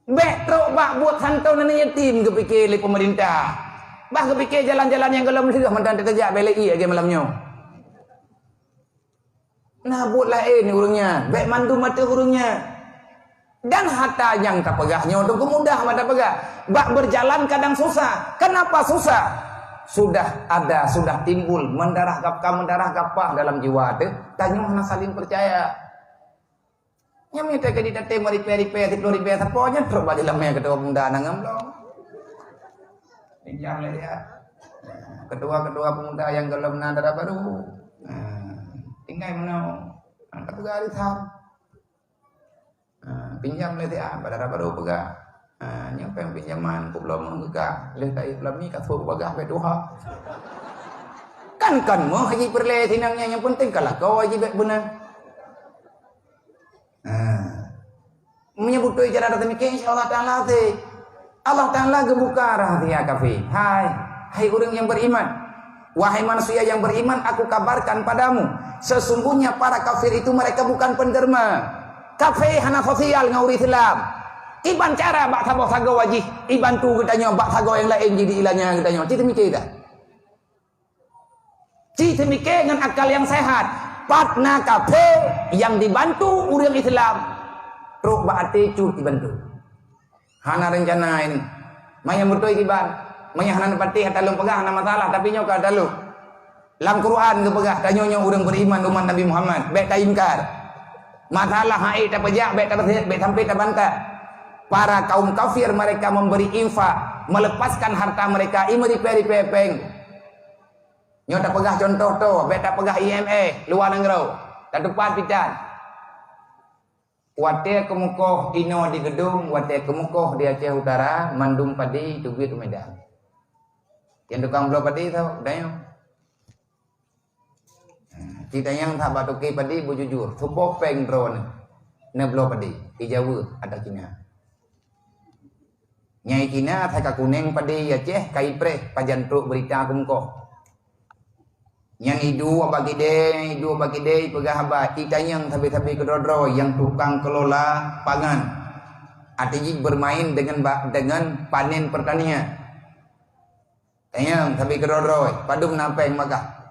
betro bak buat santau nan yatim kepikir oleh pemerintah bah kepikir jalan-jalan yang gelem sudah mantan terjak BLI lagi malamnya nah buat lain urungnya baik mandu mata urungnya dan harta yang tak pegahnya untuk kemudah mata pegah bak berjalan kadang susah kenapa susah sudah timbul mendarah kapah dalam jiwa tu tanya mana saling percaya nya minta ke ditate mari peri-peri tiplo-ripe saponya terus balik lamanya ketua pemuda nangam dong pinjam le dia ketua pemuda yang gelem nadara baru tinggal mana tak pegah hari tahun pinjam le dia badara baru pegah nyampe pinjaman ku belum menggegah leh tak belum ni kat suruh bagah pe doha kan mau haji perle tinangnya yang penting kalau kau haji baik benar menyebut tu cara demikian insyaallah taala Allah taala gebuka rahasia kafi hai orang yang beriman wahai manusia yang beriman aku kabarkan padamu sesungguhnya para kafir itu mereka bukan penderma kafir hana sosial ngauri Islam iban cara bak sago wajih iban tu katanya bak sago yang lain jadi ilahnya katanya cita mikir dah cita mikir dengan akal yang sehat partna kafe yang dibantu orang Islam truk baati cu dibantu hana rencana ini maya murtoi kiban maya hana pati hatalung pegah hana masalah tapi nyoka dalu lam Quran ke pegah tanyonya orang beriman umat Nabi Muhammad baik tak ingkar masalah hai tak pejak baik sampai tak bantah para kaum kafir mereka memberi infak melepaskan harta mereka imeri peri pepeng nyota pegah contoh tu beta pegah IMA luar negeri tak depan pitan wate kemukoh ino di gedung wate kemukoh di Aceh Utara mandum padi tubi tu Medan yang tukang belau padi tau dayo kita yang tak batuki padi bujujur supo peng drone ne belau padi di Jawa ada Cina nyai Cina thay ka kuning padi Aceh kai pre pajan truk berita kemukoh Yang idu bagi dei pegah haba itanyang tabi-tabi kedodro yang tukang kelola pangan. Artinya bermain dengan panen pertanian. Tanyang tabi kedodro padum napeng maka.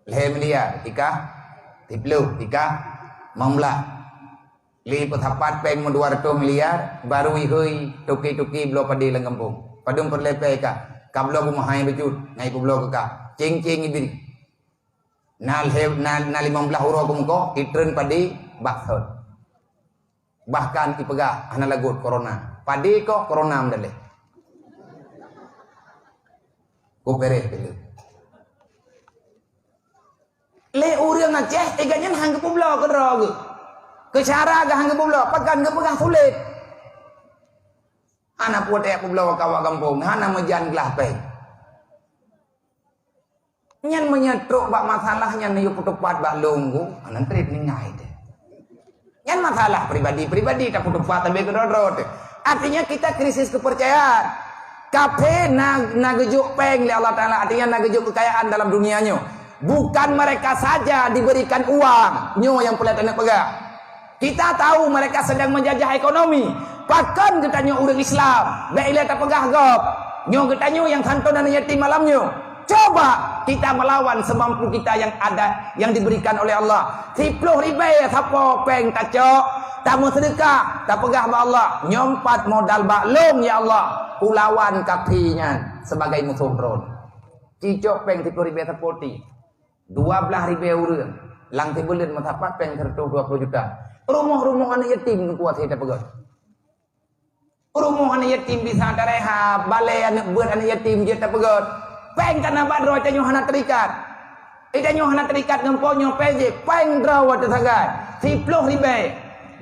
Lehe melia tika tiplu tika mamla. Li petapat peng 200 miliar baru ihui tuki-tuki blo padi lang kampung. Padum perlepe ka kablo bumahai becut ngai blo ka. Cing-cing ibiri. Na 15 huro kumko itren padi baksod. Bahkan ipegah hana lagut corona. Padi kok corona mdale. Ku pere pele. Le urang Aceh eganyan hang kepublo ke drog. Ke cara ga hang kepublo pakan ke pegang sulit. Ana puat ya publo kawa kampung, hana mejan gelah pe. Nyan menyetruk bak masalahnya nih putupat bak longgu, anan trip ni ngai deh. Nyan masalah pribadi tak putupat tapi kedodrot. Artinya kita krisis kepercayaan. Kafe nagejuk peng li Allah Taala, artinya nagejuk kekayaan dalam dunianya. Bukan mereka saja diberikan uang, nyo yang pelat anak pegah. Kita tahu mereka sedang menjajah ekonomi. Pakan ketanya orang Islam, baiklah tak pegah gop. Nyo ketanya yang santo dan yatim malamnya. Coba kita melawan semampu kita yang ada, yang diberikan oleh Allah. 10 ribu siapa peng tak cok, tak mau sedekah, tak pegah ba Allah, nyompat modal baklong ya Allah, kulawan kakinya sebagai musuh ron. Cicok peng 10 ribu sepoti, 12 ribu urang, lang tibulan matapat peng 20 juta. Rumah-rumah anak yatim kuat kita pegang. Rumah anak yatim bisa tareha, balai anak buat anak yatim kita pegang. Peng kana badro tanyo hana terikat. Itanyo hana terikat ngemponyo PJ, peng draw tesagai. 10 ribu.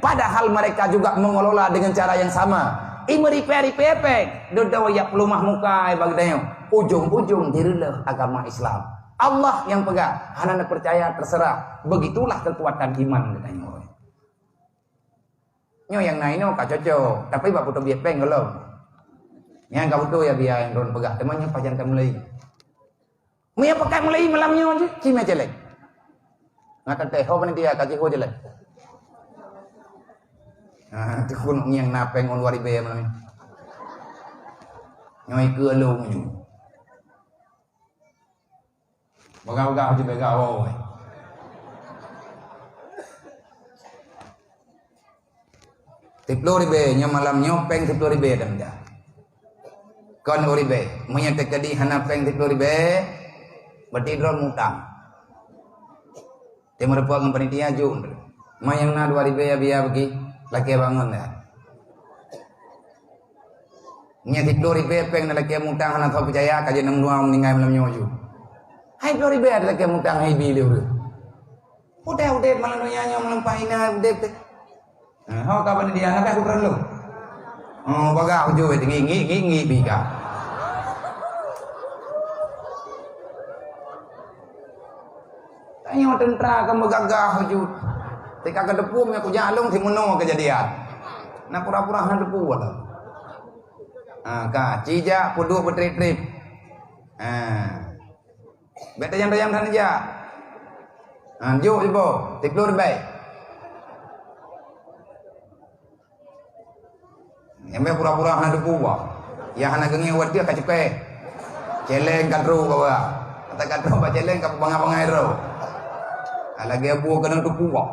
Padahal mereka juga mengelola dengan cara yang sama. Imeri peri pepe, dodo ya pelumah muka bagdayo. Ujung-ujung dirilah agama Islam. Allah yang pegang, hana percaya terserah. Begitulah kekuatan iman katanya. Nyo yang naino ka cocok, tapi bak putu biar peng gelom. Yang kau tu ya biar yang ron pegang, temannya pajan kamu lagi. Mia pakai mulai malamnya aja, cima jelek. Ngata teh, ho panitia kaki ho jelek. Ah, tu kun yang napeng on wari be malam. Nyoi ke lu nyu. Bagau-bagau je begau. Tiplo ribe nya malam nyopeng tiplo ribe dah dah. Kon ribe, menyata kadi hana peng tiplo ribe. Bertidur mutang. Dia merupakan panitia jun. Mayang na 2000 ya biar bagi laki bangun ya. Nya 10 ribu peng na laki mutang hana tahu percaya kaje nang dua meninggal malam nyoju. Hai 10 ribu ada laki mutang hai bili udah. Udah malam nyanyi malam pahina udah teh. Nah, ho kapan dia nak aku perlu. Oh, bagau jo ngi bika. Tanya tentera kamu gagah hujud. Tika ke depu aku jalung ti meno kejadian. Na pura-pura hana depu wala. Ah ka cija pudu betrip-trip. Ah. Beta yang tan aja. Ah jo ibo, tiklur baik. Embe pura-pura hana depu wa. Ya hana gengi wat dia kacepe. Celeng kadru bawa. Kata kadru ba celeng ka bangai ro. Lagi abu kena tu kuat.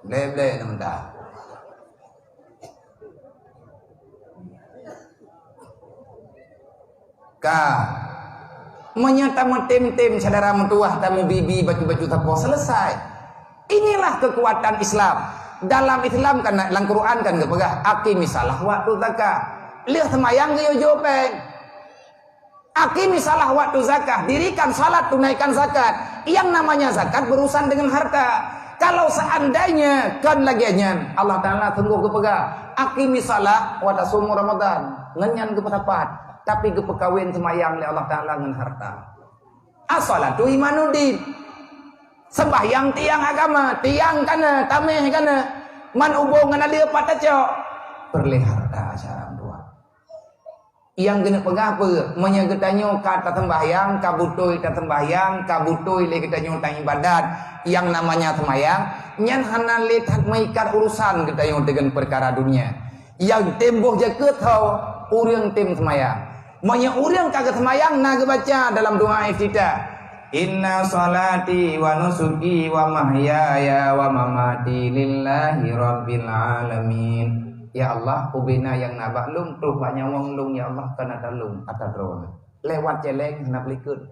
Bleh namanya. Ka menyata metem saudara mentuah tamu bibi baju-baju tapo selesai. Inilah kekuatan Islam. Dalam Islam kan dalam Quran kan gepegah aqimi salah waktu zakah. Lihat semayang ge yo peng. Aqimi salah waktu zakah, dirikan salat, tunaikan zakat. Yang namanya zakat berurusan dengan harta. Kalau seandainya kan laginya Allah Taala tunggu kepegah aqimi salah wa tasumu Ramadan, ngenyan ke tepat, tapi ke pekawin semayang li Allah Taala ngan harta. As-salatu imanuddin. Sembahyang tiang agama, tiang kana, tameh kana. Man ubung ngan dia pataco. Perli harta cara dua. yang kena pegah apa menyegetanyo kata sembahyang kabutoi kata sembahyang kabutoi le ketanyo tang ibadat yang namanya sembahyang nyan hana lihat mengikat urusan ketanyo dengan perkara dunia yang temboh jaga tahu urang tem sembahyang monya urang kagak sembahyang naga baca dalam doa iftitah inna salati wa nusuki wa mahyaya wa mamati lillahi rabbil alamin. Ya Allah, ubina yang nabak lung, rupanya wong lung ya Allah kana dalung atas drone. Lewat jeleng hendak likut.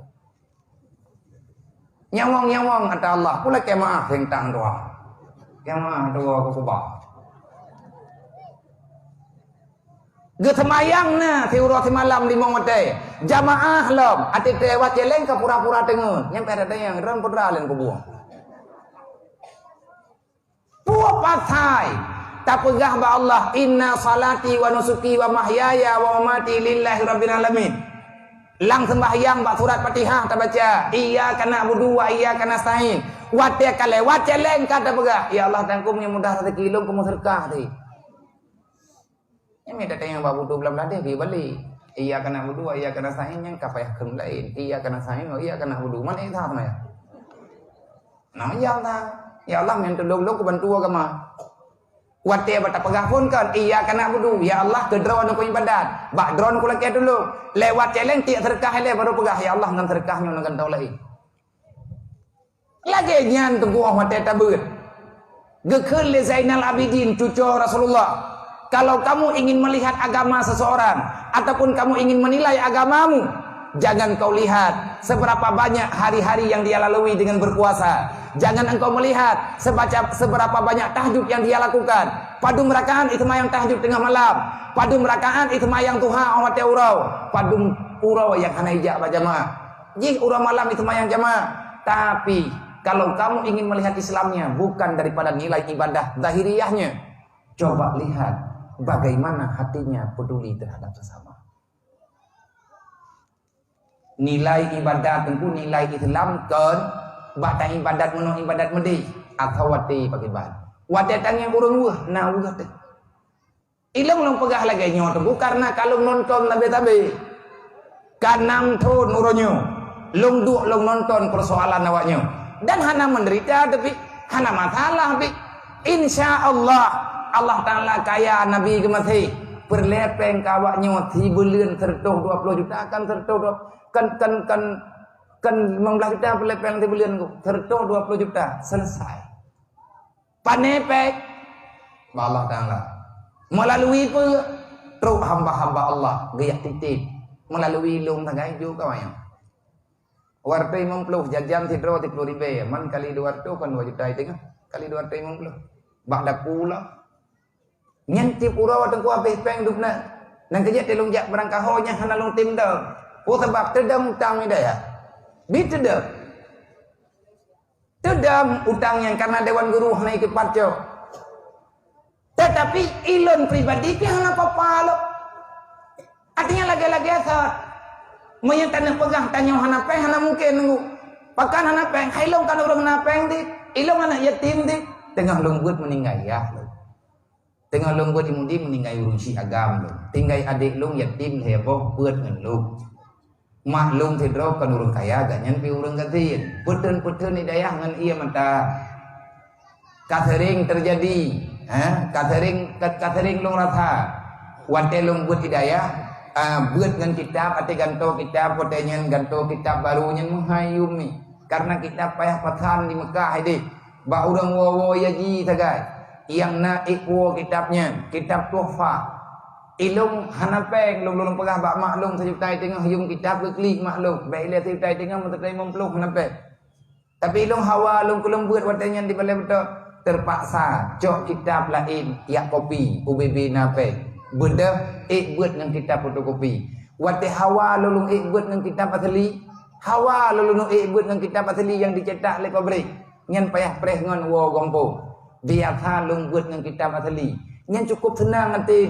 Nyawang kata Allah, pula kemaah tentang doa. Kemaah doa ku kubah. Getemayang na tiurah ti malam di mongotay jamaah lom ati tewat jeleng ke pura-pura tengun nyampe ada yang ran putra len kubuang puak patai tak pegah ba Allah inna salati wa nusuki wa mahyaya wa mamati lillahi rabbil alamin lang sembahyang ba surat Fatihah tak baca iyyaka na'budu wa iyyaka nasta'in wat dia kalewat jeleng kata pegah ya Allah tangkum yang mudah rezeki lung kumu sedekah ti ini ada yang babu tu belam ladeh pergi balik. Ia kena wudu, ia kena sahin yang kapayah kem lain. Ia kena sahin, ia kena wudu. Mana itu sama ya? Nah, ya Allah. Ya Allah yang tolong lu bantu agama. Wate bata pegah pun kan ia kena wudu. Ya Allah ke drone aku ibadat. Bak drone aku lagi dulu. Lewat celeng tiak sedekah le baru pegah ya Allah ngan sedekahnya ngan tau lain. Lagi nyan tunggu wate tabut. Gekeul le Zainal Abidin cucu Rasulullah. Kalau kamu ingin melihat agama seseorang ataupun kamu ingin menilai agamamu, jangan kau lihat seberapa banyak hari-hari yang dia lalui dengan berpuasa. Jangan engkau melihat seberapa banyak tahajud yang dia lakukan. Padu merakaan itu mayang tahajud tengah malam. Padu merakaan itu mayang tuha awat urau. Padu urau yang hana ijak berjamaah. Jih urau malam itu mayang jamaah. Tapi kalau kamu ingin melihat Islamnya bukan daripada nilai ibadah zahiriyahnya, coba lihat bagaimana hatinya peduli terhadap sesama. Nilai ibadat tentu nilai Islam kan batang ibadat menung ibadat medi atau wati pakai ban. Wati tangnya urang wah na urang teh. Ilong long pegah lagi nyot bu karena kalau nonton tabe-tabe kanang thon uronyo long duk long nonton persoalan awaknya dan hana menderita tapi hana masalah tapi insyaallah Allah Ta'ala kaya Nabi gemati berlepeng kawaknya 3 bulan tertuh 20 juta kan tertuh kan 15 juta berlepeng 3 bulan tertuh 20 juta selesai panepek Allah Ta'ala melalui truk hamba-hamba Allah gaya titip melalui lung tagai juga wayang wartai 50 jajam tidro 30 ribu man kali 200 kan 2 juta itu kan kali 250 bak dak pula nyantip urau tengku habis peng dupna nang kejat telung jak berangkahonya hana long tim dah oh sebab tedam utang ni dah ya bi tedam utang yang karena dewan guru hana ikut parco tetapi ilon pribadi pi hana apa-apa lo artinya lagi-lagi asal menyentana pegang tanya hana peng hana mungkin nunggu pakan hana peng hailong kan urang hana peng di ilong anak yatim di tengah lunggut meninggal ya tengah long buat imudi meninggal urusi agam lo tinggal adik long yatim heboh buat ngan lo mak long tidro kan urang kaya ganyan pi urang gatin peten ni dayah ngan iya mata catering terjadi catering long rata wate long buat hidayah buat ngan kitab ate ganto kitab potenyan ganto kitab barunya menghayumi karena kitab payah patan di Mekah ini ba urang wowo yaji tagai yang naik wo kitabnya kitab tuhfa ilung hanapeng lung pegah bak maklum sejutai tengah yung kitab keklik maklum baik lihat sejutai tengah mentetai mempluh hanapeng tapi ilung hawa lung kulung buat watanya di balai betul terpaksa cok kitab lain ya kopi UBB nape benda buat dengan kitab fotokopi wate hawa lulung buat dengan kitab asli hawa lulung buat dengan kitab asli yang dicetak oleh pabrik ngan payah preh ngan wo gompo dia thalung buat dengan kitab asli yang cukup senang nanti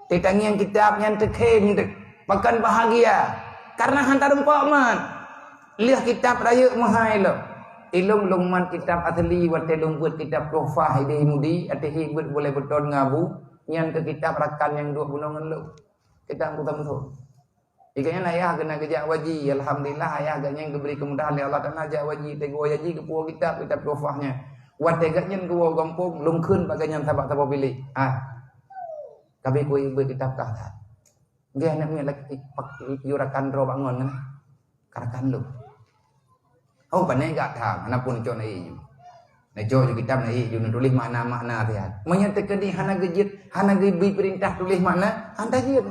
tetang yang kitab yang terkem bahkan bahagia karena hantar empok man lihat kitab raya mahal lo ilung lungman kitab asli wate lung buat kitab tuhfah ide mudi ate hibut boleh beton ngabu yang ke kitab rakan yang 2 gunungan lo kita angkutan tu. Ikatnya ayah kena kerja wajib. Alhamdulillah ayah agaknya yang diberi kemudahan oleh Allah Taala kerja wajib. Tego wajib ke puak kita profahnya. Wat tegaknya ke puak kampung lungkun bagainya sabak-sabak pilih. Kami ku ibu kitab kah. Dia nak lagi yurakan ro bangun kan. Karakan lu. Oh pandai gak thang, anak pun cok nai ju. Nai cok ju kitab nai ju tulis makna-makna dia. Menyatakan di hana gejit, hana gebi perintah tulis makna, hanta jit.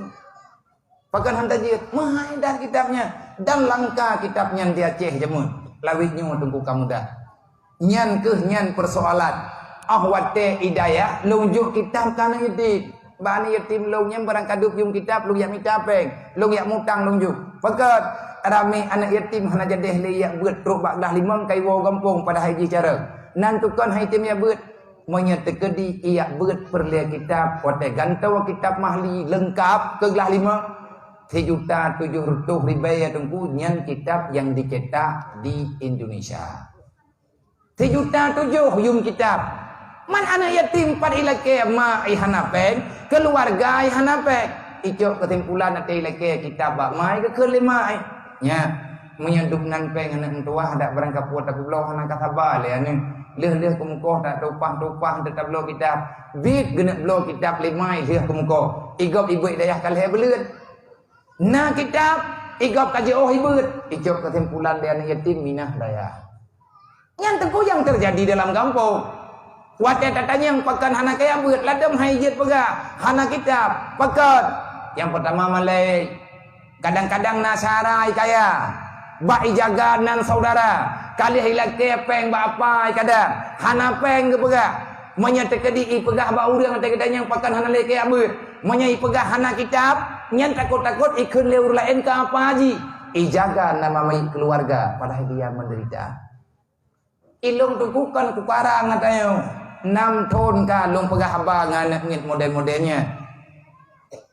Pakan hanta jit, mahaidah kitabnya dan langka kitabnya dia ceh jemun. Lawitnya tunggu kamu dah. Nyan nyan persoalan. Ahwate hidayah lunjuk kitab kana yatim. Bani yatim lungnya barang kadup yung kitab lu yak mitapeng, lu yak mutang lunjuk. Pakat rame anak yatim hana jadeh le yak beut truk bak dah limang kai wo kampung pada haji cara. Nan tukon yatim ya beut menyatakan di ia beut perlia kitab wate gantau kitab mahli lengkap ke gelah 5 3.700.000 ya tunggu nyan kitab yang dicetak di Indonesia. 3.7 yung kitab. Man anak yatim pad ilake ma ihanapeng keluarga ihanapeng icok kesimpulan nanti ilake kitab bak mai ke kelima nya menyenduk nan peng anak mentua ada berangkat puat tapi belau anak sabar le ane leh kemukoh tak tupah tetap belau kitab bit gena belau kitab limai leh kemukoh igop ibu dayah kalih belut na kitab igop kaji oh ibu icok kesimpulan le anak yatim minah dayah yang teguh yang terjadi dalam kampung. Wate tatanya yang pakan hana kaya beut ladam haijit pega hana kitab pakat yang pertama malai kadang-kadang nasarai kaya ba ijaga nan saudara kali hilak kepeng ba apa kadang hana peng ke pega menyatakan di pegah ba urang kadang-kadang yang pakan hana le kaya beut menyai pegah hana kitab nyan takut-takut ikun leur lain ke apa haji ijaga nama mai keluarga padahal dia menderita ilung tukukan kuparang ngatayo 6 tahun ka long pegah haba ngan ngit model-modelnya.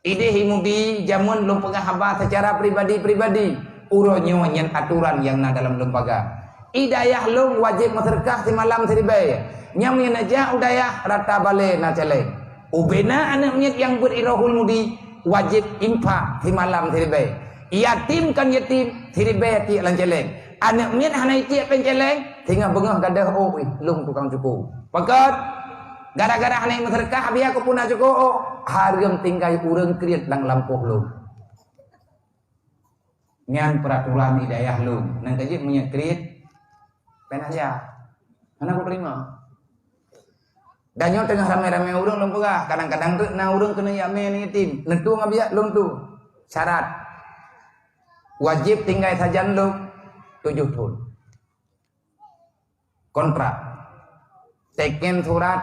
Ide himudi jamun long pegah haba secara pribadi-pribadi. Uronyo nyen aturan yang na dalam lembaga. Idayah long wajib masyarakat di malam seribai. Nyam yang aja udayah rata bale na cele. Ubena anak ngit yang berirahul mudi wajib impa di malam seribai. Yatim kan yatim seribai ti lan celeng. Anak ngit hanai ti penceleng tinggal bengah gadah oh long tukang cukup. Pakat gara-gara hanai masyarakat biar aku pun nak cukup hargam tingkai urang kriat lang lampuh lu ngan peraturan hidayah lu nang kaji punya kriat pen aja mana aku terima dan nyo tengah rame-rame urang lu pegah kadang-kadang tu na urang kena yame ni yatim nentu ngabia lu tu syarat wajib tinggal sajan lu 7 tahun kontrak teken surat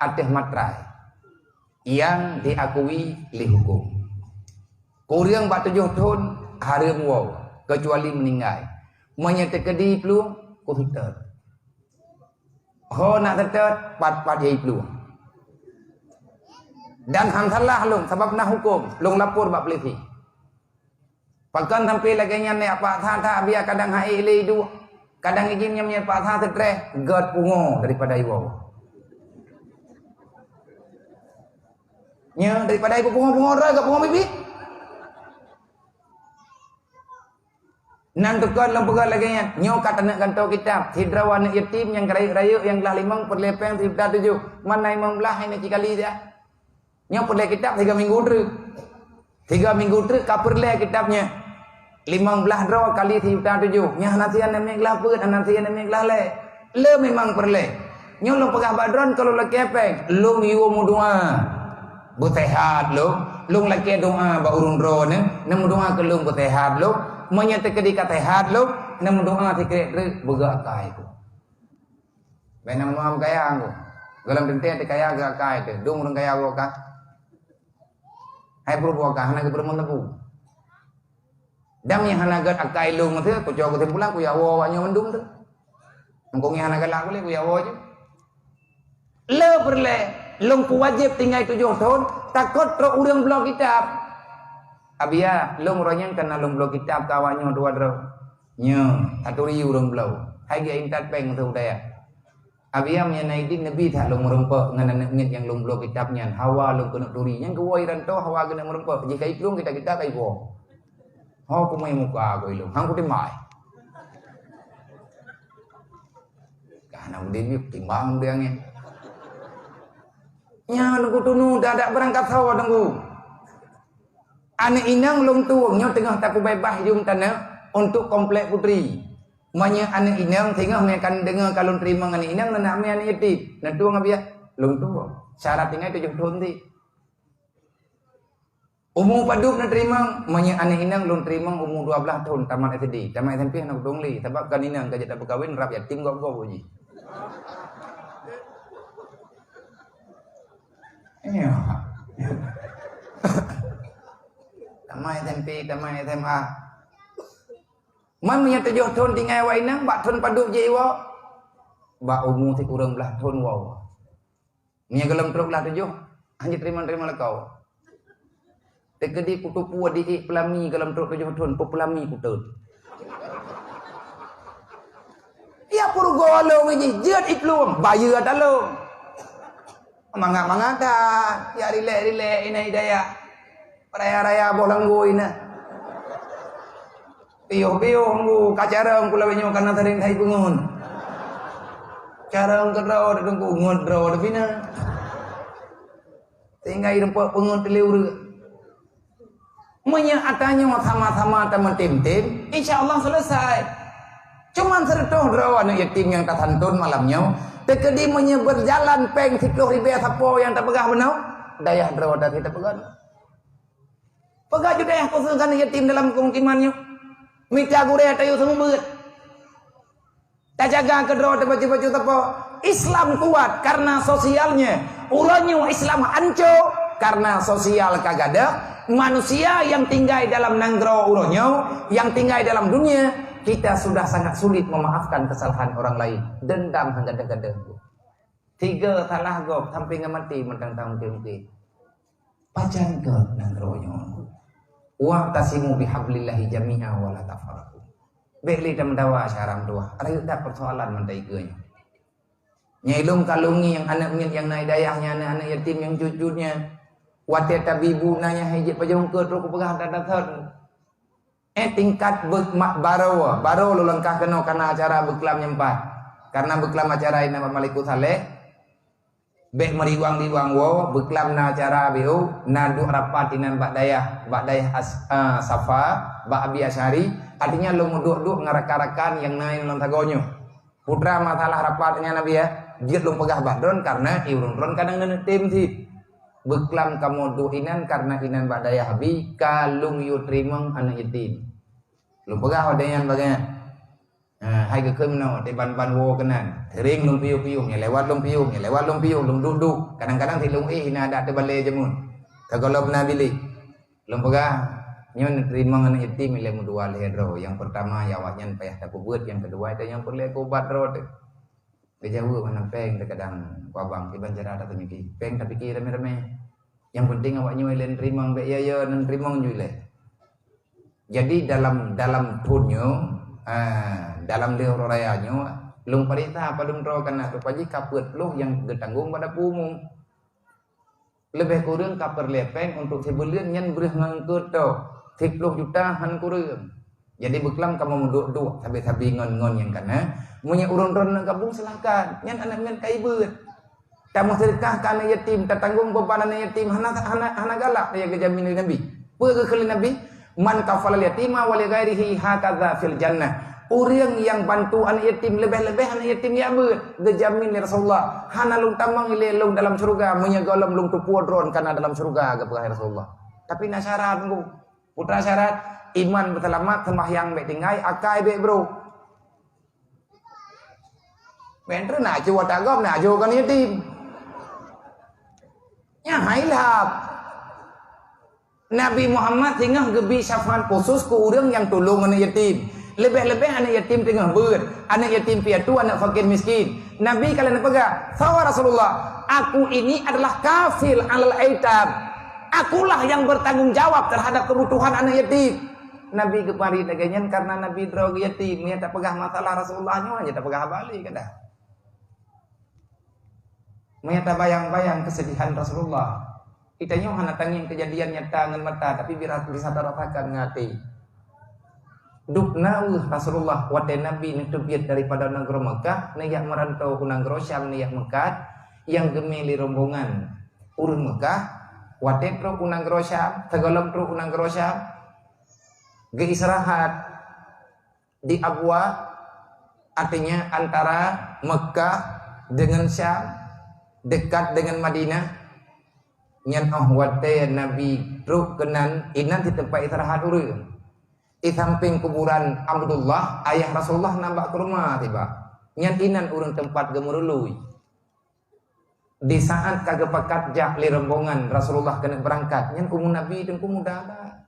atih matrai yang diakui li hukum. Kurang 7 tahun haram wow kecuali meninggal. Menyatakan di peluang komputer. Ho nak tetet pat jadi peluang. Dan hang salah long sebab nak hukum long lapor bab polisi. Pakan sampai lagi nya apa tha biar kadang hai le du kadang izin nya pak tha stres god pungo daripada ibu. Nya daripada ibu pungo ra gak pungo bibi. Nan tukar lembaga lagi nya nyo kata nak kantau kitab hidrawan yatim yang rayu yang gelah 5 perlepeng 7 mana 15 ini kali dia. Nyo perle kitab 3 minggu truk. 3 minggu truk ka perle kitabnya. 15 draw kali 7 nya nasian namanya gelah peut nasian namanya gelah le memang perle nyo lo pegah badron kalau laki epeng lo yu mu doa butehat lo laki doa ba urun dro ne nam doa ke lo butehat lo menyatakan di katehat lo nam doa tikre bega kai ko benam mam kaya anggo galam dente te kaya ga kai te dong kaya go ka hai pro bo ka hana ke permon tebu dam yang hanagat akai lu ngete ko jogo te pulang ku ya wo wanyo mendung tu engkong yang hanagat laku le ku ya wo je le perle long ku wajib tinggal 7 tahun takut ro urang blog kitab abia long royang kana long blog kitab kawanyo 2 dro nyo taturi urang blog hai ge intat peng tu daya Abia mengenai din Nabi tak long merempak dengan anak yang long blok kitabnya Hawa long kena turi yang kewai ranto Hawa kena merempak jika iklung kita kai bo Hawa kumai muka aku ilung hang ku timai karena udah timbang dia ni nya nunggu tunu dah ada berangkat sawa nunggu anak inang long tuangnya tengah taku bebas jum tanah untuk komplek putri Manya anak inang tengah mekan dengar kalau terima anak inang nak me anak yatim. Nak tuang apa ya? Long tuang. Syarat tinggal 7 tahun ti. Umur paduk nak terima manya anak inang long terima umur 12 tahun tamat SD. Tamat SMP nak dong li. Sebab kan inang kerja tak berkahwin rap yatim gak puji. Iya. Tamat SMP, tamat SMA. Man punya 7 tahun tinggal awak inang, bak tahun paduk je awak. Bak umur si kurang belah tahun awak. Punya gelam teruk belah 7, hanya terima-terima lekau. Tegedi kutupu adik pelami gelam teruk 7 tahun, pelami kutut. Ya puru golong ini, jat iklum, bayar dalung. Mangat-mangat dah, ya relax-relax ini daya. Raya-raya bolang go ini. Piyo nggu kacarang kula wenyo kana taring thai pungun. Carang kedraw dadung ku ngodraw da pina. Tinggai rempak pungun teleur. Munya atanya sama-sama teman tim-tim, insyaallah selesai. Cuman sertoh draw anak yatim yang tak santun malamnya. Tekedi munya berjalan peng 10 ribu sapo yang tak pegah benau. Dayah draw dah kita pegah. Pegah juga yang khususkan yatim dalam kemukimannya. Mita gure tayu semua beut. Tak jaga kedua baju-baju tepo. Islam kuat karena sosialnya. Ulanya Islam hancur karena sosial kagada. Manusia yang tinggal dalam nanggro ulanya, yang tinggal dalam dunia, kita sudah sangat sulit memaafkan kesalahan orang lain. Dendam hangga-gada. 3 salah go sampai ngamati mentang-tang mungkin. Pajan ke nanggro nya. Wa tasimu bihablillahi jami'a wa la tafarraqu. Beli dan mendawa syaram dua. Ada tak persoalan mentai geunya. Nyailung kalungi yang anak yang naik dayahnya, anak-anak yatim yang cucunya. Wate tabibu nanya hijit pajong ke terus pegah dadat. Tingkat barawa, baro lu lengkah kena karena acara beklam nyempat. Karena beklam acara ini Maliku Saleh. Bek meriwang-riwang wo beklam na acara biu nadu rapat inan bak dayah Safa bak Abi Asyari artinya lu muduk-duk ngarak-arakan yang naik dalam tagonyo putra masalah rapatnya Nabi ya dia lu pegah badron karena iurun-run kadang tim si beklam kamu duinan karena inan bak dayah Abi kalung yu trimang anak yatim lu pegah wadanya bagaimana hai ke kemno te ban-ban wo kenan tering lung piu-piu nya lewat lung piu lung duduk kadang-kadang ti lung hina ada te bale jemun kagolop na bilik lung pegah nyon terima ngan yatim ile mudua lehro yang pertama ya awaknya payah tak buat yang kedua itu yang perlu obat ro te jauh mana peng kadang wabang ti banjara ada temiki peng tapi kira rame-rame yang penting awaknya ile terima mbek ya nan terima nyule jadi dalam punyo dalam leo rayanya lung perintah pada ro kana tu paji kaput lu yang getanggung pada umum lebih kurang kaper lepeng untuk sebelum nyen berih ngangkut tu 10 juta han kurang jadi beklam kamu muduk-duk sabi-sabi ngon-ngon yang kana munya urun-urun nang kampung silakan nyen anak men kai beut kamu sedekah kana yatim tertanggung beban anak yatim hana galak ya kejamin Nabi pe ke Nabi man kafalal yatima wa li ghairihi hakadza fil jannah. Urang yang bantu anak yatim lebih-lebih anak yatim ya beut gejamin ni Rasulullah. Hana lung tamang ilelung dalam surga menyegolom lung tupu dron kana dalam surga gapah Rasulullah. Tapi na syarat ku putra syarat iman berselamat sembahyang baik tinggai akai baik bro. Bentre nak cuwa tagap nak jo kan yatim. Nya hailap. Nabi Muhammad tengah gebi syafaat khusus ke orang yang tolong anak yatim. Lebih-lebih anak yatim tengah beut, anak yatim piatu, anak fakir miskin. Nabi kalian pegang, "Sawa Rasulullah, aku ini adalah kafil alal aitam. Akulah yang bertanggung jawab terhadap kebutuhan anak yatim." Nabi kepari daganyan karena Nabi drog yatim, dia tak pegang masalah Rasulullahnya aja tak pegang balik kada. Maya bayang-bayang kesedihan Rasulullah. Kita nyoh hana tanging kejadian nyata ngan mata tapi bisa teratakan ngati. Dukna Rasulullah wate Nabi nutubiat daripada negara Mekah niyak merantau ku negara Syam niyak Mekah yang gemili rombongan urun Mekah wate tru ku negara Syam tegolong tru ku negara Syam ge istirahat di Abwa, artinya antara Mekah dengan Syam, dekat dengan Madinah. Nyan wate Nabi truk kenan inan di tempat istirahat urang. Di samping kuburan Abdullah, ayah Rasulullah nambah ke rumah tiba. Nyan inan urang tempat gemurului. Di saat kagak pakat jak li rombongan Rasulullah kena berangkat, nyan kumu Nabi dan kumu dada.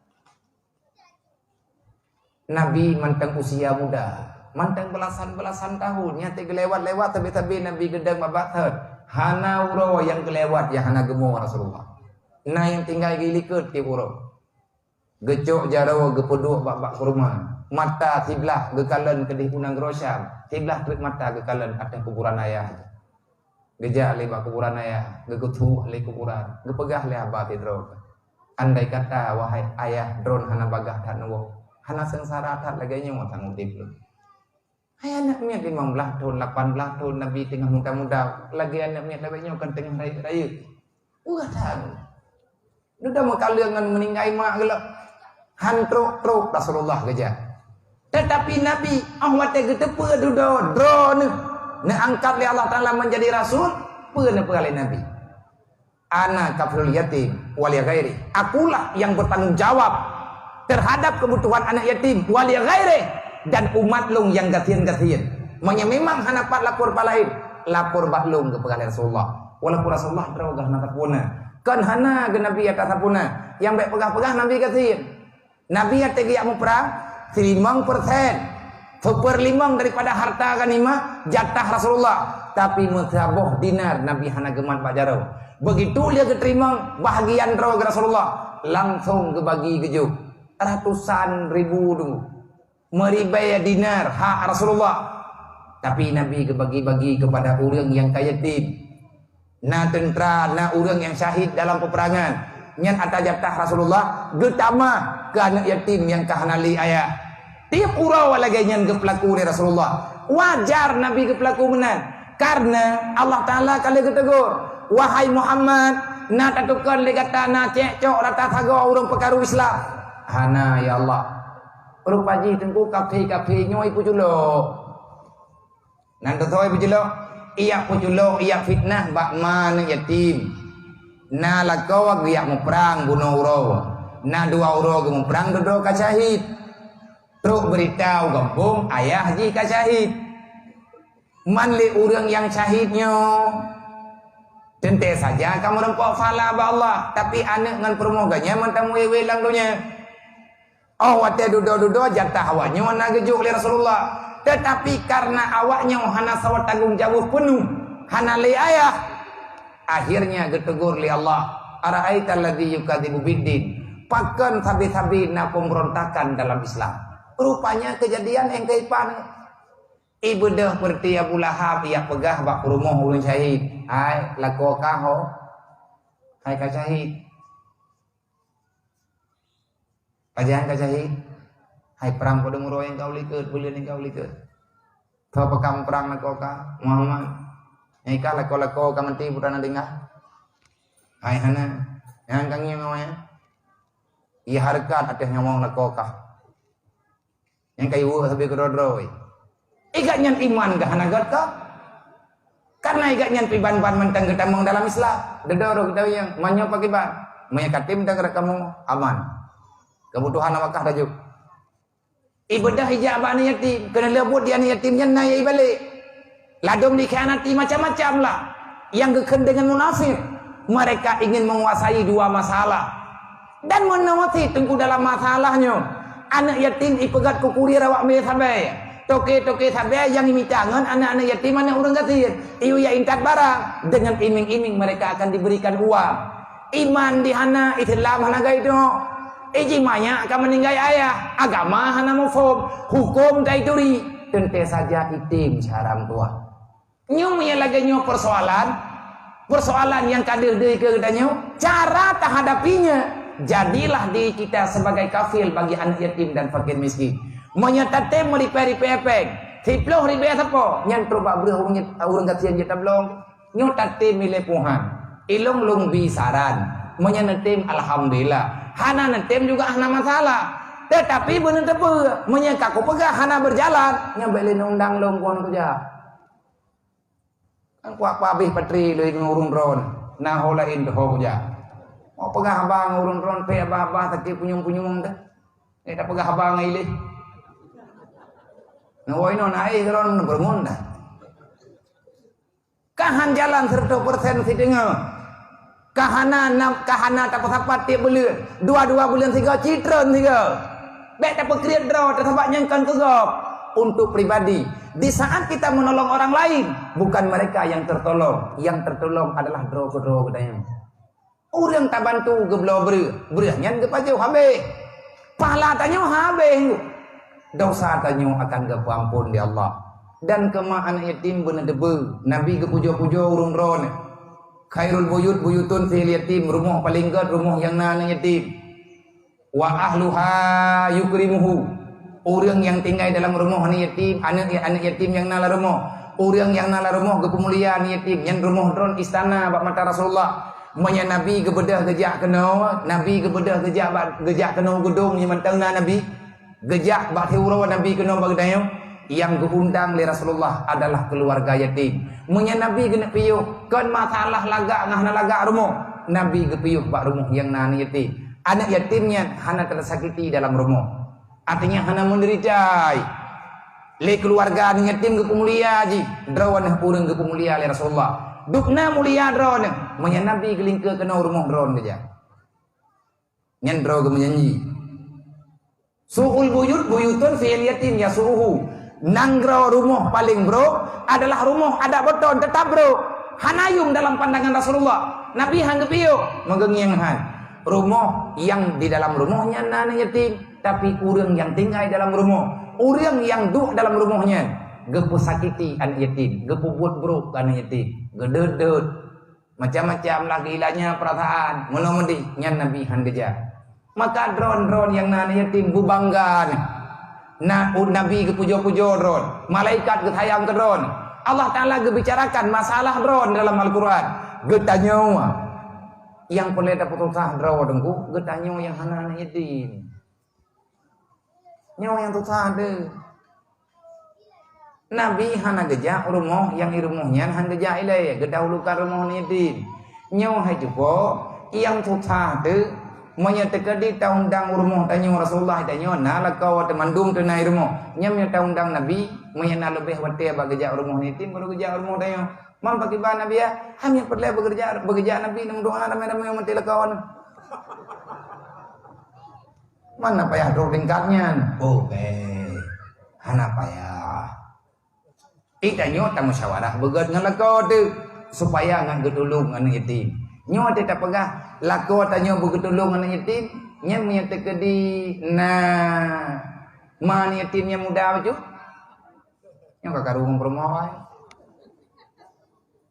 Nabi manteng usia muda, manteng belasan tahun, nyate gelewat-lewat tapi Nabi gedang babat hana uro yang kelewat ya hana gemo Rasulullah. Nah yang tinggal gilikut ti uro. Gecok jaro gepeduk bak ke rumah. Mata tiblah gekalan kedih kunang Rosyam. Tiblah trik mata gekalan atas kuburan ayah. Gejak le bak kuburan ayah, gegutu le kuburan, gepegah le abah tidro. Andai kata wahai ayah drone hana bagah tak nuwo. Hana sengsara tak lagi nyawa tanggung tipu. Hai anak miat 15 tahun, 18 tahun Nabi tengah muda-muda. Lagi anak miat lagi nyawa kan tengah raya. Udah tahu. Duda makalengan meninggai mak gelap. Hantruk-truk Rasulullah gejak. Tetapi Nabi ahwate getepe duda drone. Ne angkat oleh Allah Taala menjadi rasul. Pernah oleh Nabi. Ana kafirul yatim wali ghairi. Akulah yang bertanggung jawab terhadap kebutuhan anak yatim wali ghairi dan umat lung yang gatian-gatian. Manya memang hanapat lapor palain, lapor baklung kepada Rasulullah. Walaupun Rasulullah terogah nak puna. Kan hana ke Nabi atas puna. Yang baik pegah-pegah Nabi gatian. Nabi yang tegi yang perang 5%. 1/5 daripada harta ganimah jatah Rasulullah. Tapi mutaboh dinar Nabi hana geman Pak Jaro. Begitu dia keterima bahagian roh Rasulullah, langsung kebagi kejuk. Ratusan ribu dulu meribaya dinar hak Rasulullah. Tapi Nabi kebagi-bagi kepada orang yang kayatim, na tentera, na orang yang syahid dalam peperangan. Nyan atas jatah Rasulullah getama ke anak yatim yang kahanali ayah. Tiap urau lagi nyan ke pelaku ni Rasulullah. Wajar Nabi ke pelaku menan karena Allah Taala kali ketegur, wahai Muhammad, na tatukan le kata na cekcok rata sago orang pekaru Islam. Hana ya Allah. Rupaji tengku kafe nyoi puculo. Nanti toy puculo. Iya puculo, iya fitnah bak mana yatim. Na lakaw giyak mo perang bunuh uro. Na 2 uro mo perang dodo ka syahid. Truk beritahu kampung ayah ji ka syahid. Manli orang yang syahidnya. Tentu saja kamu rempok fala ba Allah, tapi anak ngan permoganya mentang wewe lang dunya. Oh wate dudo jatah awaknya wana gejuk oleh Rasulullah. Tetapi karena awaknya hana sawat tanggung jawab penuh, hana li ayah, akhirnya getegur li Allah. Ara'aita alladzi yukadzibu biddin. Pakan sabi-sabi na pemberontakan dalam Islam. Rupanya kejadian yang kaipan. Ibu dah seperti Abu Lahab ia pegah bak rumah ulun syahid. Hai lako kaho. Hai ka syahid. Kajian ka syahid. Hai perang pada muro yang kau likut, bulan yang kau likut. Kau pekam perang lako ka Muhammad. Hai ka lako ka menti putana dingah. Hai hana. Yang kang ngawanya. Ia harkat atas ngomong lako ka. Yang kayu sabi kedodroi. Igatnya iman gak hanagat kau? Karena igatnya piban-ban mentang ketamong dalam Islam. Dedoro kita yang manyo pakai ban. Menyakatim dan kamu aman. Kebutuhan apakah tajuk? Ibadah hijab anak yatim. Kena lebut dia anak yatimnya naya balik. Ladom dikhianati macam-macam lah. Yang geken dengan munafik. Mereka ingin menguasai 2 masalah. Dan menawati tengku dalam masalahnya. Anak yatim ipegat kukuri rawak me sampai. Toke-toke sampai yang imitangan anak-anak yatim anak orang kafir. Iu ya ingkat barang dengan iming-iming mereka akan diberikan uang. Iman di hana Islam hana gaido. Ijimanya akan meninggal ayah. Agama hana mufum. Hukum taituri. Tentu saja itim haram tua. Nyumnya lagi nyu persoalan. persoalan yang kadir di kedanyo, cara terhadapinya. Jadilah diri kita sebagai kafil bagi anak yatim dan fakir miskin. Menyatakan melipari pepeng. Tiploh ribe siapa? Yang terubah berah orang kasihan kita belum. Nyotatim milih Tuhan. Ilong lung bisaran. Menyatakan alhamdulillah. Hana natem juga hana masalah. Tetapi benar tepu. Menyakaku pegah hana berjalan. Nyabelin undang long kuan kerja. Kan kuak pabih patri leuy ngurung ron. Nah holain doh kerja. Mau pegah abang urun ron pe abah tak punyung-punyung dah. Tak pegah abang ile. Nawai no naik ron bermun dah. Kahan jalan 100% si dengar. Kahana tak pasapat tiap bulan. 2 bulan 3 citron 3. Bek tak pekriat draw tak sabat nyangkan kegop untuk pribadi. Di saat kita menolong orang lain, bukan mereka yang tertolong. Yang tertolong adalah draw katanya. Orang tak bantu ke belah berahnya ke pajau habis. Pahala tanya habis. Dosa tanya akan ke ampun di Allah. Dan kemah anak yatim benar debu. Nabi ke puja-puja urung ron. Khairul buyutun fil yatim. Rumah paling gad rumah yang anak yatim. Wa ahluha yukrimuhu. Orang yang tinggal dalam rumah anak yatim, anak yatim yang nala rumah. Orang yang nala rumah ke pemuliaan yatim, yang rumah ron istana bak mata Rasulullah. Manya Nabi kebedah gejak kena, Nabi kebedah gejak kena gedung yang mentengah Nabi. Gejak bak hiurau Nabi kena bagdayo. Yang diundang oleh Rasulullah adalah keluarga yatim. Manya Nabi kena piyuh, kan masalah lagak ngahna lagak rumah. Nabi kepiyuh bak rumah yang nana yatim. Anak yatimnya hana tersakiti dalam rumah. Artinya hana menderita. Le keluarga yatim ke mulia ji, drawan urang ke mulia oleh Rasulullah. Dukna mulia drone, menya Nabi gelingke kena rumah drone keja. Nyan draw ke menyanyi. Suul buyutun fil yatim yasuhu. Nanggro rumah paling bro adalah rumah ada beton tetap bro. Hanayum dalam pandangan Rasulullah. Nabi hanggepiyo mengengiang han. Rumah yang di dalam rumahnya nana yatim, tapi urang yang tinggal dalam rumah, urang yang duduk dalam rumahnya, gepu sakiti anak yatim, gepu buat bro anak yatim, gededed, macam-macam lagi ilahnya perasaan, menomedi nyan Nabi hangeja. Maka drone yang nana yatim bubanggan, Nabi kepujo-pujo drone, malaikat ketayang ke drone. Allah Ta'ala gebicarakan masalah drone dalam Al-Quran. Getanya yang boleh dapat usaha draw dengku, getanya yang hana yatim. Nyawa yang susah ada. Nabi hana gejak rumah yang rumahnya hana gejak ilai, gedahulukan rumah yatim. Nyawa juga yang susah ada. Menyatakan di tahun dang rumah tanya Rasulullah tanya nala kau temandung tenai rumah. Nyamnya tahun dang Nabi menyana lebih watia bagejak rumah yatim baru gejak rumah tanya. Mam pakai bahan Nabi ya, hanya perlu bekerja Nabi nang doa ramai-ramai yang mati lekawan. Mana payah drop tingkatnya? Hana payah. Ikanyo tak musyawarah begat ngan lakau tu supaya ngan gedulung ngan yatim. Nyo tak pegah lakau tanyo begedulung ngan yatim, nya menyatakan di man yatimnya muda baju. Nyo kakak rumah permohon.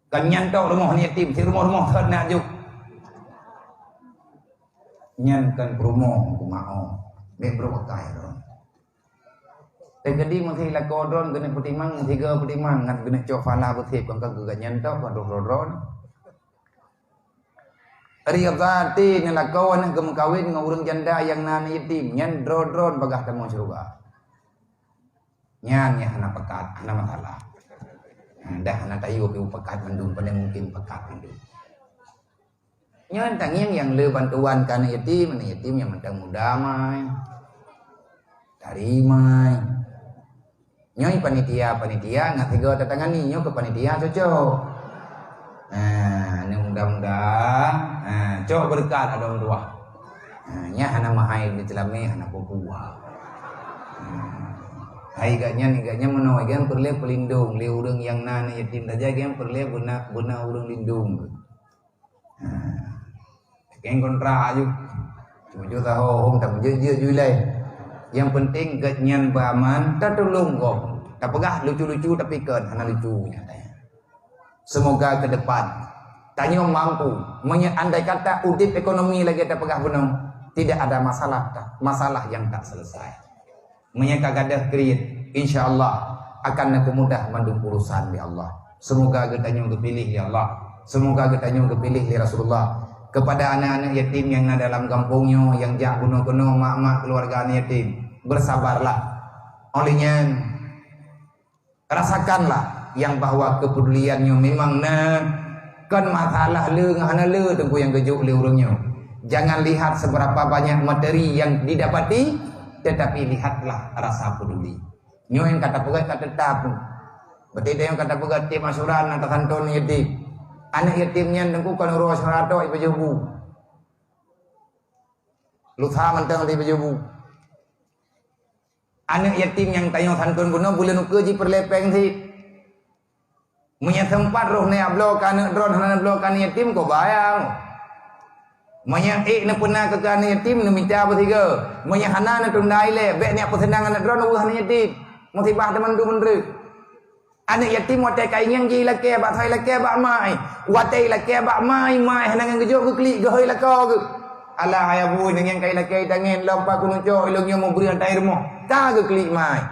Kan nyantok rumah yatim, si rumah-rumah tak nak juk. Nyankan rumah aku mau, biar berpakai dong. Jadi mesti lakau dron kena pertimang, tiga pertimang, ngan kena cofala bersih, kan kagak nyantok, kan dron. Hari abadi ni lakau ni kemkawin dengan orang janda yang nana yatim, nyan dron bagah temu surga. Nyan ya hana pekat, hana masalah. Dah nak tayu ke pekat mandung paling mungkin pekat mandung. Nyan tangiang yang le bantuan kana yatim yang mentang muda mai. Tarimai. Nyoy panitia ngat tiga tatangani nyo ke panitia cocok. Nah, ni muda-muda. Cok berkat ada orang tua. Nya hana mahai di celame hana popua. Hai gaknya menawai kan perlu pelindung le urang yang nana yatim saja kan perlu guna urang lindung. Keng kontra aja. Cuma tahu hong tak je lai. Yang penting gaknya beraman tak tolong kok. Tak pegah lucu-lucu tapi kan hana lucunya. Semoga ke depan Tanya mampu. Andai kata udip ekonomi lagi ada pegah benar, tidak ada masalah yang tak selesai. Kagadah kriit, insya-Allah akan mudah mandung urusan di Allah. Semoga kita kepilih ya Allah. Semoga kita kepilih di Rasulullah. Kepada anak-anak yatim yang ada dalam kampungnya, yang jak kuno-kuno mak-mak keluarga yatim, bersabarlah. Olehnya rasakanlah yang bahwa kepeduliannya memang kan masalah ngana tengku yang kejuk le urangnya. Jangan lihat seberapa banyak materi yang didapati, tetapi lihatlah rasa peduli. Nyo yang kata pegat kata tetap. Berarti yang kata pegat tim asuran atau kanton yatim. Anak yatimnya tengku kan urus serato ibu jebu. Lutha manteng di jebu. Anak yatim yang tanya santun kuno bulan ukeji perlepeng si. Punya tempat roh ni ablo kan drone hana ablo kan yatim ko bayang. Punya na pernah ke kan yatim na minta apa tiga. Punya hana na tundai le bek ni apa senang anak drone hana yatim. Musibah teman tu menre. Anak yatim watai kai yang ji lake bak thai lake bak mai. Watai lake bak mai hana ngan gejuk ke klik gehoi lako ke. Alah ayah bu dengan kai lake tangen lompa kuno jo ilungnya mau beri antai rumah. Ka ke klik mai.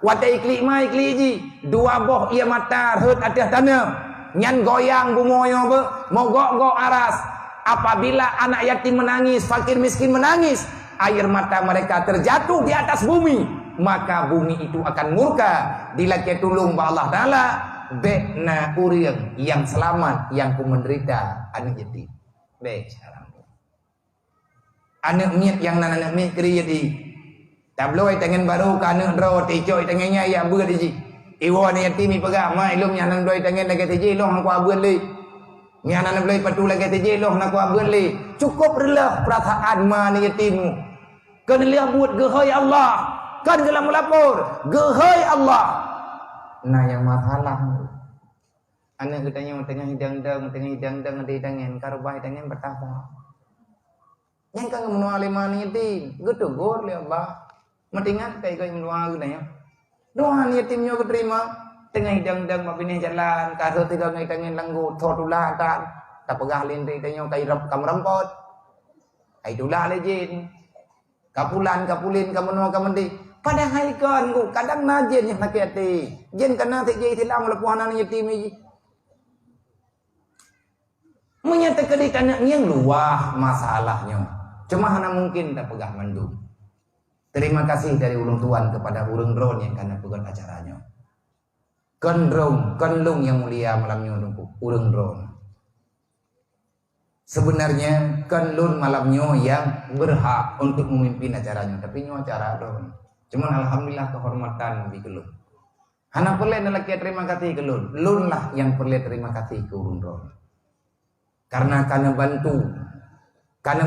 Watai klik mai klik ji. Dua boh ia mata hut atas tanah. Nyan goyang bumoyo be, mau gok aras. Apabila anak yatim menangis, fakir miskin menangis, air mata mereka terjatuh di atas bumi. Maka bumi itu akan murka dilaki tulung ba Allah Ta'ala bekna uriang yang selamat yang ku menderita anak yatim. Baik sekarang. Anak miat yang anak miat keri jadi. Tabloi tangan baru kana dro ticoy tangannya ya beut ji. Iwo ni yatim pegah mai lum nyanan doi tangan lagi tiji loh aku abeun li. Nyanan bloi patu lagi tiji loh aku abeun li. Cukup relah perasaan ma ni yatim. Kan lihat buat gehoi Allah. Kan gelam melapor, gehoi Allah. Nah yang masalah, anak katanya tengah hidang-hidang, ada hidangan, karubah hidangan bertapa. Yang kan menua limani yatim, getugur lihat bah, mentingat kayak menua katanya. Doa yatimnya keterima, tengah hidang-hidang mapineh jalan, karo tiga hidangan langgu, thotulah tak pegah lindri tanya kayak kamerampot, kayak itulah lejin, kapulin kamunua kamandi. Padahal kan ku kadang najen yang nak hati. Jen kena tak jadi tilam lepuhanan yatim ni. Menyatakan anak yang luah masalahnya. Cuma hana mungkin tak pegah mandum. Terima kasih dari ulun tuan kepada urang drone yang kena pegang acaranya. Kenlung yang mulia malamnya urang drone. Sebenarnya kenlun malamnya yang berhak untuk memimpin acaranya, tapi nyo acara drone. Cuman alhamdulillah kehormatan di kelun. Hana perlu lelaki terima kasih kelun. Lun lah yang perlu terima kasih ke urun ron. Karena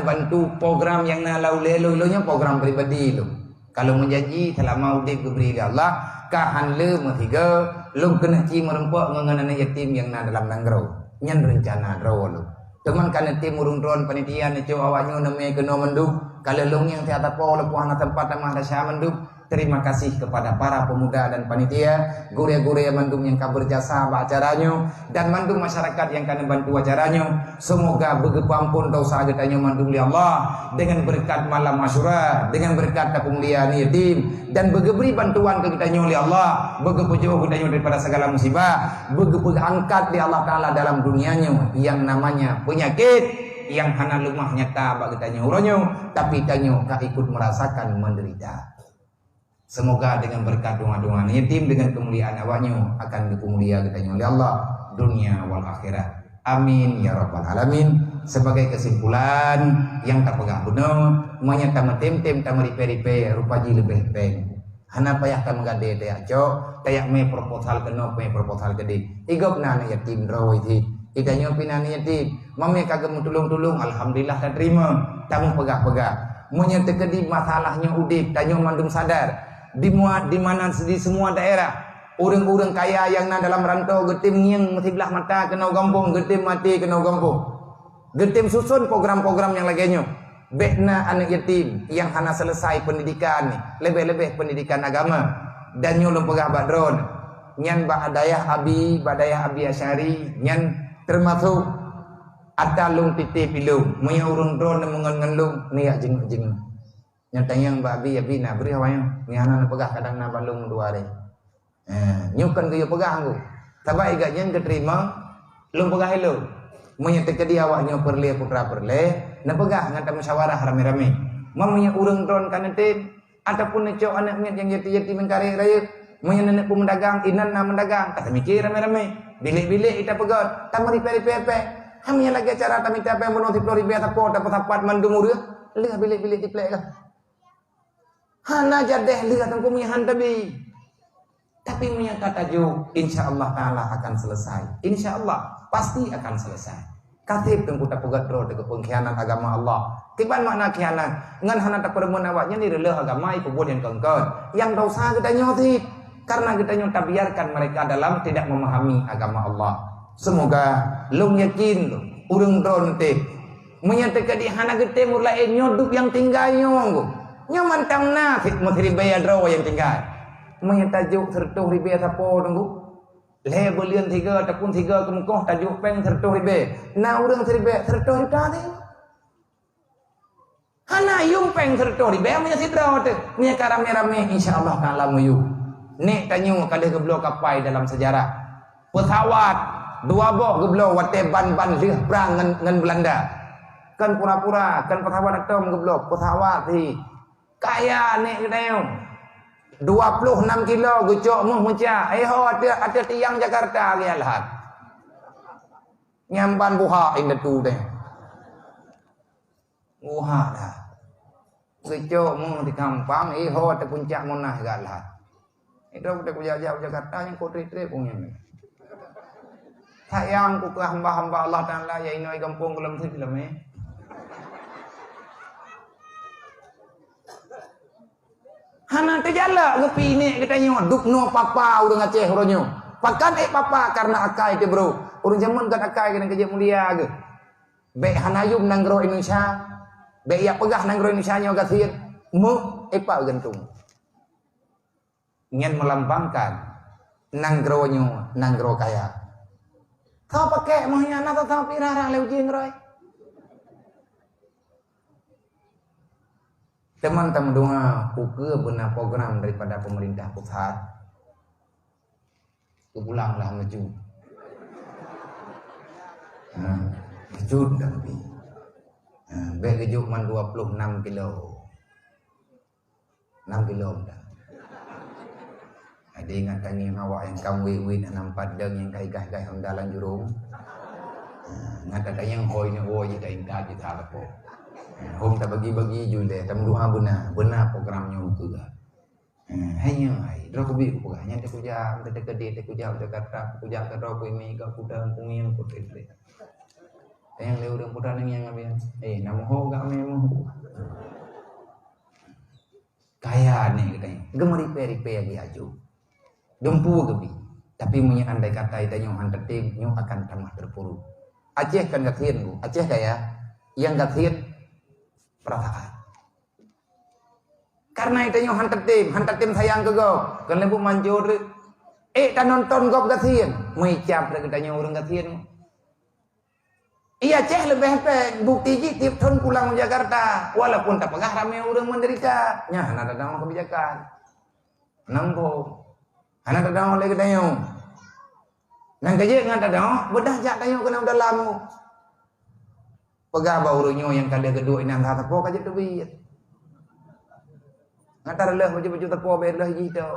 bantu program yang nalau lelo-lelonya program pribadi lo. Kalau menjanji selama udip diberi Allah, kahan le metiga, lu kena ci merempok mengenai yatim yang na dalam nanggro. Nyan rencana draw lo. Teman kana tim urun ron panitia ni cow awaknya namanya kena menduk. Kalau long yang tiada po lepuhan tempat mah dasya menduk. Terima kasih kepada para pemuda dan panitia, gure-gure mandum yang berjasa acaranya dan mandum masyarakat yang kena bantu acaranya. Semoga begepampun dosa getanya mandum li Allah dengan berkat malam Asyura, dengan berkat kemuliaan yatim dan begeberi bantuan ke kitanya oleh Allah, begepujuh kitanya daripada segala musibah, angkat di Allah Ta'ala dalam dunianya yang namanya penyakit yang hana lumah nyata bagi tanya uronyo, tapi tanya tak ikut merasakan menderita. Semoga dengan berkat doa-doa yatim dengan kemuliaan awaknya akan dikemulia kitanya oleh Allah dunia wal akhirat. Amin ya rabbal alamin. Sebagai kesimpulan yang tak pegang benar, menyata tem-tem tamari peripe rupaji lebih peng. Hana payah kan mengade tayak cok, tayak me proposal kena me proposal gede. Igop na yatim draw itu. Itanya pinani yatim. Mame kagak tulung-tulung alhamdulillah tak terima. Tamu pegah-pegah. Menyata kedi masalahnya udip tanya mandum sadar. Di mana di semua daerah orang-orang kaya yang dalam rantau getim yang mesti belah mata kena gampung, getim mati kena gampung, getim susun program-program yang lainnya. Bekna anak yatim yang hana selesai pendidikan lebih-lebih pendidikan agama dan nyulung pegah badron nyan badayah abi asyari nyan termasuk Ada lung titip pilung, muya urun drone mengen lung ni jeng. Nyatanya babi na beri awaknya, ni anak pegah kadang na balung dua hari. Nyukan ke pegah aku. Tabai gaknya keterima, lung pegah hello. Muya tekedi awaknya perle putra perle, na pegah ngata musyawarah rame-rame. Mamanya urung drone kanetin, ataupun necok anak miat yang jati-jati mengkari raya, muya nenek pun mendagang, inan na mendagang, kata mikir rame-rame. Bilik-bilik kita pegat, tak mari peri-peri. Kami lagi acara kami tiap yang menonton pelori biasa po dapat mandung dia lihat bilik-bilik di plek lah. Hana jadeh lihat aku punya hantabi. Tapi punya kata jo, insyaallah taala akan selesai. Insyaallah pasti akan selesai. Katib yang kita pegat roh dengan pengkhianat agama Allah. Kiban makna khianat? Ngan hana tak perlu awaknya ni rela agama iku yang kengkon. Yang dosa kita nyoti karena kita nyota biarkan mereka dalam tidak memahami agama Allah. Semoga lung yakin urang drone teh menyatakan di hana gete mulai nyodup yang tinggal nyong nyaman tamna mesti bayar draw yang tinggal menyatajuk sertuh ribe sapo tunggu le belian 3 ataupun 3 kemukoh tajuk peng sertuh ribe na urang ribe sertuh ribe teh hana yung peng sertuh ribe nya sidra teh nya karame-rame insyaallah taala muyu nek tanyu kada geblo kapai dalam sejarah pesawat dua boh geblo wate ban lih perang ngan Belanda kan pura-pura kan pesawat atom geblo pesawat di kaya nek kedayong 26 kilo gecok muh muca ada tiang Jakarta ge alhat nyamban buha inda tu teh buha dah gecok muh di kampang ada puncak monah ge alhat itu udah kujajah Jakarta yang kotri-tri punya sayang ku ke hamba-hamba Allah Ta'ala ya inoi kampung kelam tu film hana terjala gepi ni kita nyo duk no papa urang Aceh uronyo pakan papa karena akai te bro urang jaman kan akai kena kerja mulia ke be hanayum nanggro Indonesia be ya pegah nanggro Indonesia nyo gasit mu epa gantung ingin melambangkan nanggro nyo nanggro kaya. Tahu pakai mahnya nata tahu pirara leu jeng roy. Teman-teman doa uke benar program daripada pemerintah pusat. Pulanglah maju. Kejut tapi. Baik kejut man 26 kilo. 6 kilo dah. Ada ingatan yang awak yang kamu win nampak deng yang kai-kai hondalan jurung. Ngata yang hoi ni hoi kita ingat kita apa. Hom tak bagi-bagi jule tam doa benar programnya juga. Hanya ai dro kubi ku hanya te kuja te kedi te kuja Jakarta kuja ke dro ini ke kudang kumiang kutre. Yang leu urang putan yang ngabian. Nama ho gak memo. Kaya ni katanya. Gemari peri-peri lagi aju. Dempu gebi. Tapi punya andai kata itu nyong hantatim nyong akan tamah terpuruk. Aceh kan gathian bu. Aceh kaya yang gathian perasaan. Karena itu nyong hantatim sayang ke go. Kan lebu manjur. Tak nonton gop gathian. Mecap dah kita nyong urang gathian. Iya Aceh lebih hebat. Bukti je tiap tahun pulang ke Jakarta. Walaupun tak pegah ramai urang menderita. Nya ada dalam kebijakan. Nampo. Anak tadang oleh kedayo. Nang kerja ngan tadang, bedah jak tayo kena dalam. Pegah baurunyo yang kada kedua inang kata po kaje tu biat. Ngatar leh baju tepo belah gitu.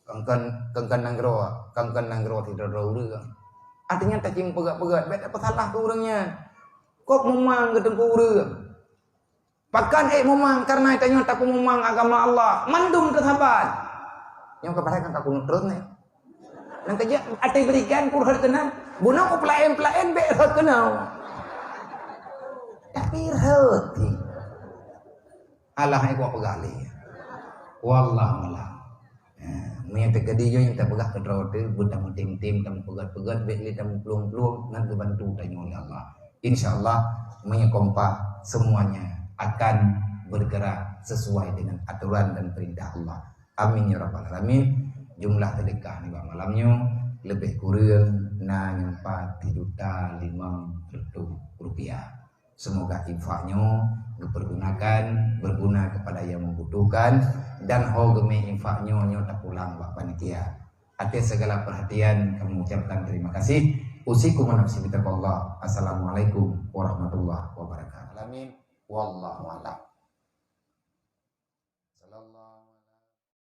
Kangkan nanggro tidak urang. Artinya tak cim pegat-pegat, bet apa salah ke urangnya. Kok memang ketengku urang. Pakan memang karena itanya tak memang agama Allah. Mandum tersabat. Yang kepada kan aku terus nih. Nang kerja ate berikan pur hartena. Bunau ko pelaen be hartena. Tapi hati. Allah ai ko pegali. Wallahu a'lam. Yang terkedi yang tak pegah kedro tu budang tim-tim tam pegat-pegat be li tam plung-plung ngan bantu tanyo oleh Allah. Insyaallah menyekompa semuanya akan bergerak sesuai dengan aturan dan perintah Allah. Amin ya rabbal alamin. Jumlah sedekah ni malamnya lebih kurang na nyampa 3,5 juta rupiah. Semoga infaknya dipergunakan, berguna kepada yang membutuhkan, dan hogeme infaknya nyota pulang Pak Panitia. Atas segala perhatian kami ucapkan terima kasih. Usikum wa nafsi bitaqwallah. Assalamualaikum warahmatullahi wabarakatuh. Amin. Wallahu a'lam.